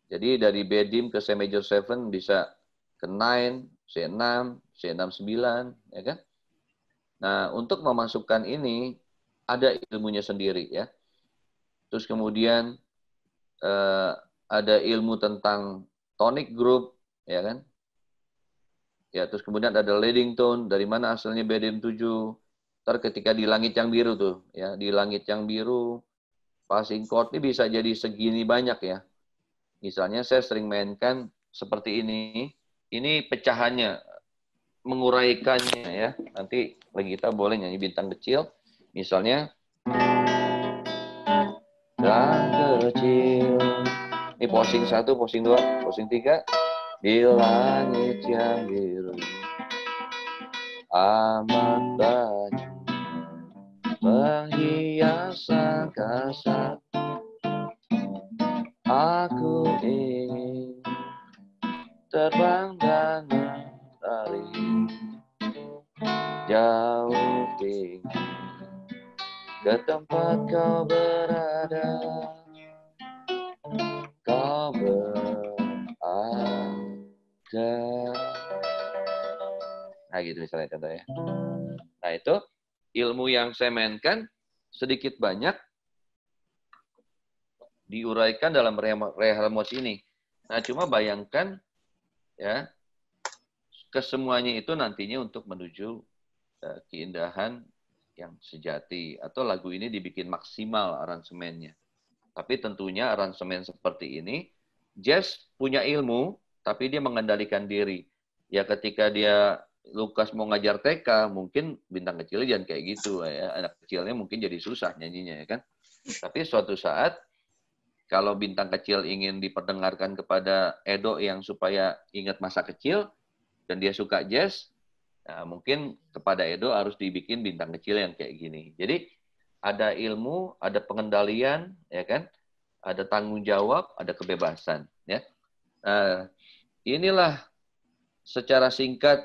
Jadi dari B dim ke C major 7 bisa ke 9, C6, C6 9, ya kan? Nah, untuk memasukkan ini ada ilmunya sendiri ya. Terus kemudian ada ilmu tentang tonic group, ya kan? Ya, terus kemudian ada leading tone, dari mana asalnya B dim 7. Ntar ketika di langit yang biru tuh, ya, di langit yang biru, passing chord ini bisa jadi segini banyak ya. Misalnya saya sering mainkan seperti ini pecahannya, menguraikannya ya. Nanti lagi kita boleh nyanyi Bintang Kecil, misalnya Bintang Kecil. Ini posing 1, posing 2, posing 3. Di langit yang biru amat baju menghias angkasa. Aku ingin terbang dan menari jauh tinggi ke tempat kau berada. Kau berada. Nah gitu misalnya contohnya. Nah itu ilmu yang saya mainkan sedikit banyak diuraikan dalam reharmonize ini. Nah cuma bayangkan ya, kesemuanya itu nantinya untuk menuju keindahan yang sejati, atau lagu ini dibikin maksimal aransemennya. Tapi tentunya aransemen seperti ini, jazz punya ilmu, tapi dia mengendalikan diri. Ya ketika Lukas mau ngajar TK, mungkin Bintang Kecil jangan kayak gitu ya. Anak kecilnya mungkin jadi susah nyanyinya ya kan. Tapi suatu saat kalau Bintang Kecil ingin diperdengarkan kepada Edo yang supaya ingat masa kecil dan dia suka jazz, nah mungkin kepada Edo harus dibikin Bintang Kecil yang kayak gini. Jadi ada ilmu, ada pengendalian, ya kan? Ada tanggung jawab, ada kebebasan, ya. Nah, inilah secara singkat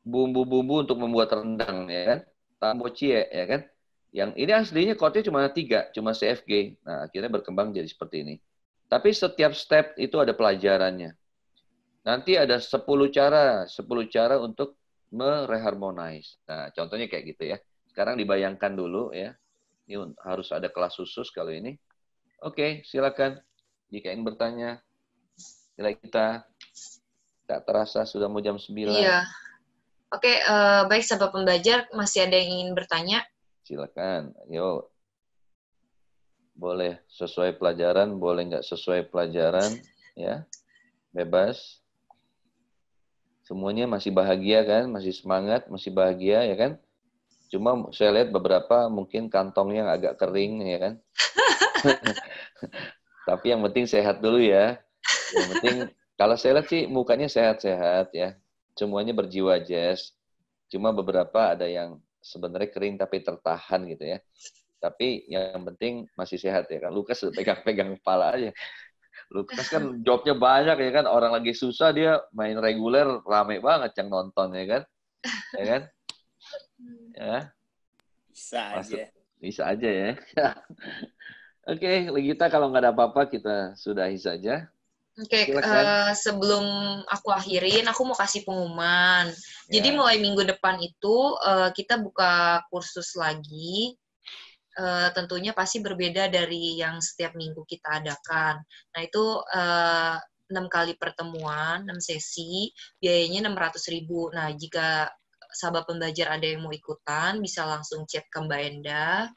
bumbu-bumbu untuk membuat rendang, ya kan? Tambocie, ya kan? Yang ini aslinya chordnya cuma 3, cuma CFG. Nah, akhirnya berkembang jadi seperti ini. Tapi setiap step itu ada pelajarannya. Nanti ada 10 cara untuk mereharmonize. Nah, contohnya kayak gitu ya. Sekarang dibayangkan dulu ya. Ini harus ada kelas khusus kalau ini. Oke, silakan. Jika ingin bertanya, kita tak terasa sudah mau jam 9. Iya. Oke, baik sahabat pembelajar, masih ada yang ingin bertanya? Silakan. Yuk. Boleh sesuai pelajaran, boleh nggak sesuai pelajaran, ya. Bebas. Semuanya masih bahagia kan, masih semangat, masih bahagia ya kan. Cuma saya lihat beberapa mungkin kantongnya agak kering ya kan. Tapi yang penting sehat dulu ya. Yang penting kalau saya lihat sih mukanya sehat-sehat ya. Semuanya berjiwa Jess. Cuma beberapa ada yang sebenarnya kering tapi tertahan gitu ya. Tapi yang penting masih sehat ya kan. Lukas pegang-pegang kepala aja. Lukas kan jobnya banyak ya kan. Orang lagi susah dia main reguler rame banget yang nonton ya kan. Ya kan? Ya. Bisa aja. Bisa aja ya. Oke, Legita kalau nggak ada apa-apa kita sudahi saja. Oke, sebelum aku akhirin, aku mau kasih pengumuman. Jadi mulai minggu depan itu kita buka kursus lagi. Tentunya pasti berbeda dari yang setiap minggu kita adakan. Nah, itu 6 kali pertemuan, 6 sesi, biayanya 600.000. Nah, jika sahabat pembelajar ada yang mau ikutan, bisa langsung chat ke Mbak Enda,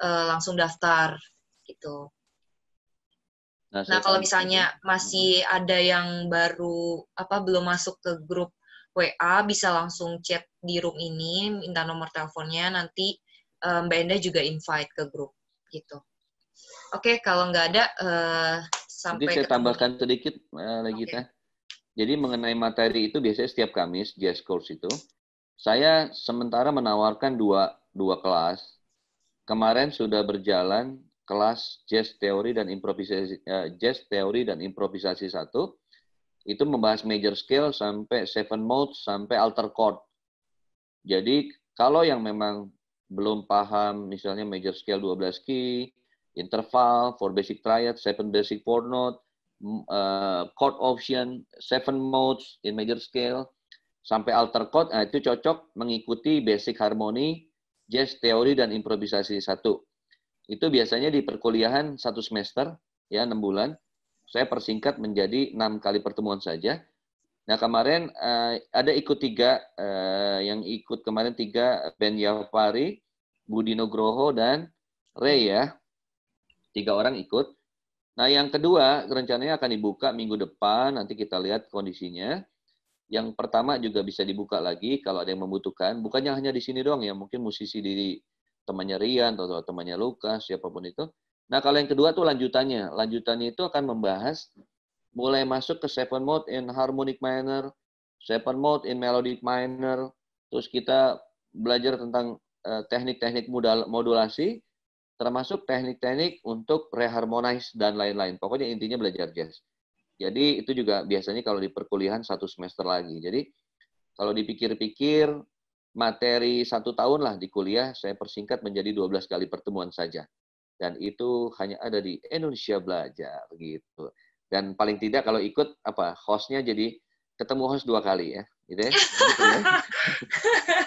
langsung daftar, gitu. Nah, kalau misalnya masih ada yang baru, belum masuk ke grup WA, bisa langsung chat di room ini, minta nomor teleponnya, nanti Mbak Enda juga invite ke grup gitu. Oke, kalau nggak ada sampai mungkin saya tambahkan sedikit Legita. Jadi mengenai materi itu biasanya setiap Kamis Jazz Course itu saya sementara menawarkan dua kelas. Kemarin sudah berjalan kelas Jazz Teori dan Improvisasi 1. Itu membahas major scale sampai 7 modes sampai alter chord. Jadi kalau yang memang belum paham, misalnya major scale 12 key, interval, 4 basic triad, 7 basic 4 note, chord option, 7 modes in major scale, sampai alter chord, itu cocok mengikuti basic harmony, jazz, teori, dan improvisasi 1. Itu biasanya di perkuliahan 1 semester, ya 6 bulan. Saya persingkat menjadi 6 kali pertemuan saja. Nah, kemarin ada ikut 3, yang ikut kemarin 3, Ben Yapari, Budi Nugroho, dan Ray ya. 3 orang ikut. Nah, yang kedua, rencananya akan dibuka minggu depan, nanti kita lihat kondisinya. Yang pertama juga bisa dibuka lagi kalau ada yang membutuhkan. Bukannya hanya di sini doang ya, mungkin musisi di temannya Rian, atau temannya Lukas, siapapun itu. Nah, kalau yang kedua tuh lanjutannya. Lanjutannya itu akan membahas mulai masuk ke 7 mode in harmonic minor, 7 mode in melodic minor, terus kita belajar tentang teknik-teknik modulasi, termasuk teknik-teknik untuk reharmonize dan lain-lain. Pokoknya intinya belajar jazz. Jadi itu juga biasanya kalau di perkuliahan 1 semester lagi. Jadi kalau dipikir-pikir materi 1 tahun lah di kuliah, saya persingkat menjadi 12 kali pertemuan saja. Dan itu hanya ada di Indonesia Belajar gitu. Dan paling tidak kalau ikut hostnya jadi ketemu host 2 kali ya, gitu ya.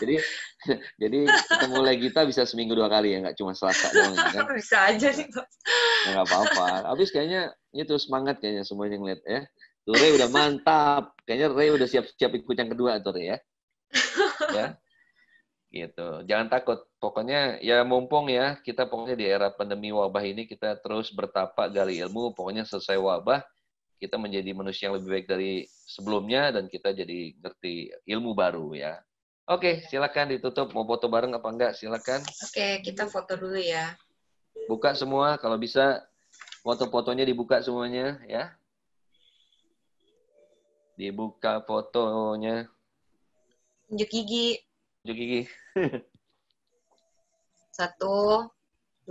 Gitu ya. jadi ketemu Legita bisa seminggu 2 kali ya, nggak cuma Selasa doang kan. Bisa aja sih. Nggak apa-apa. Habis kayaknya itu semangat kayaknya semuanya ngeliat ya. Tuh Ray udah mantap. Kayaknya Ray udah siap-siap ikut yang kedua tuh Ray ya. Ya. Gitu. Jangan takut. Pokoknya ya mumpung ya kita pokoknya di era pandemi wabah ini kita terus bertapak gali ilmu. Pokoknya selesai wabah kita menjadi manusia yang lebih baik dari sebelumnya dan kita jadi ngerti ilmu baru ya. Oke, silakan ditutup. Mau foto bareng apa enggak? Silakan. Oke, kita foto dulu ya. Buka semua kalau bisa foto-fotonya dibuka semuanya ya. Dibuka fotonya. Unjuk gigi. Unjuk gigi. 1,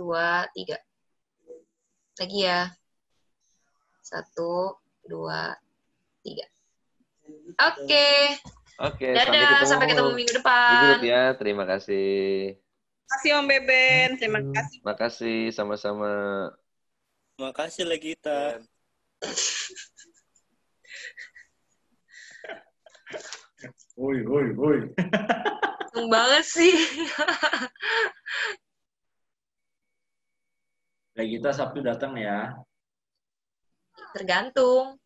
2, 3. Lagi ya. 1, 2, 3. Oke. Oke, dadah, sampai ketemu minggu depan. Minggu depan ya, terima kasih. Terima kasih Om Beben, terima kasih. Terima kasih, sama-sama. Terima kasih Legita. Woi, woi, woi. Seneng banget sih. Kita Sabtu datang ya. Tergantung.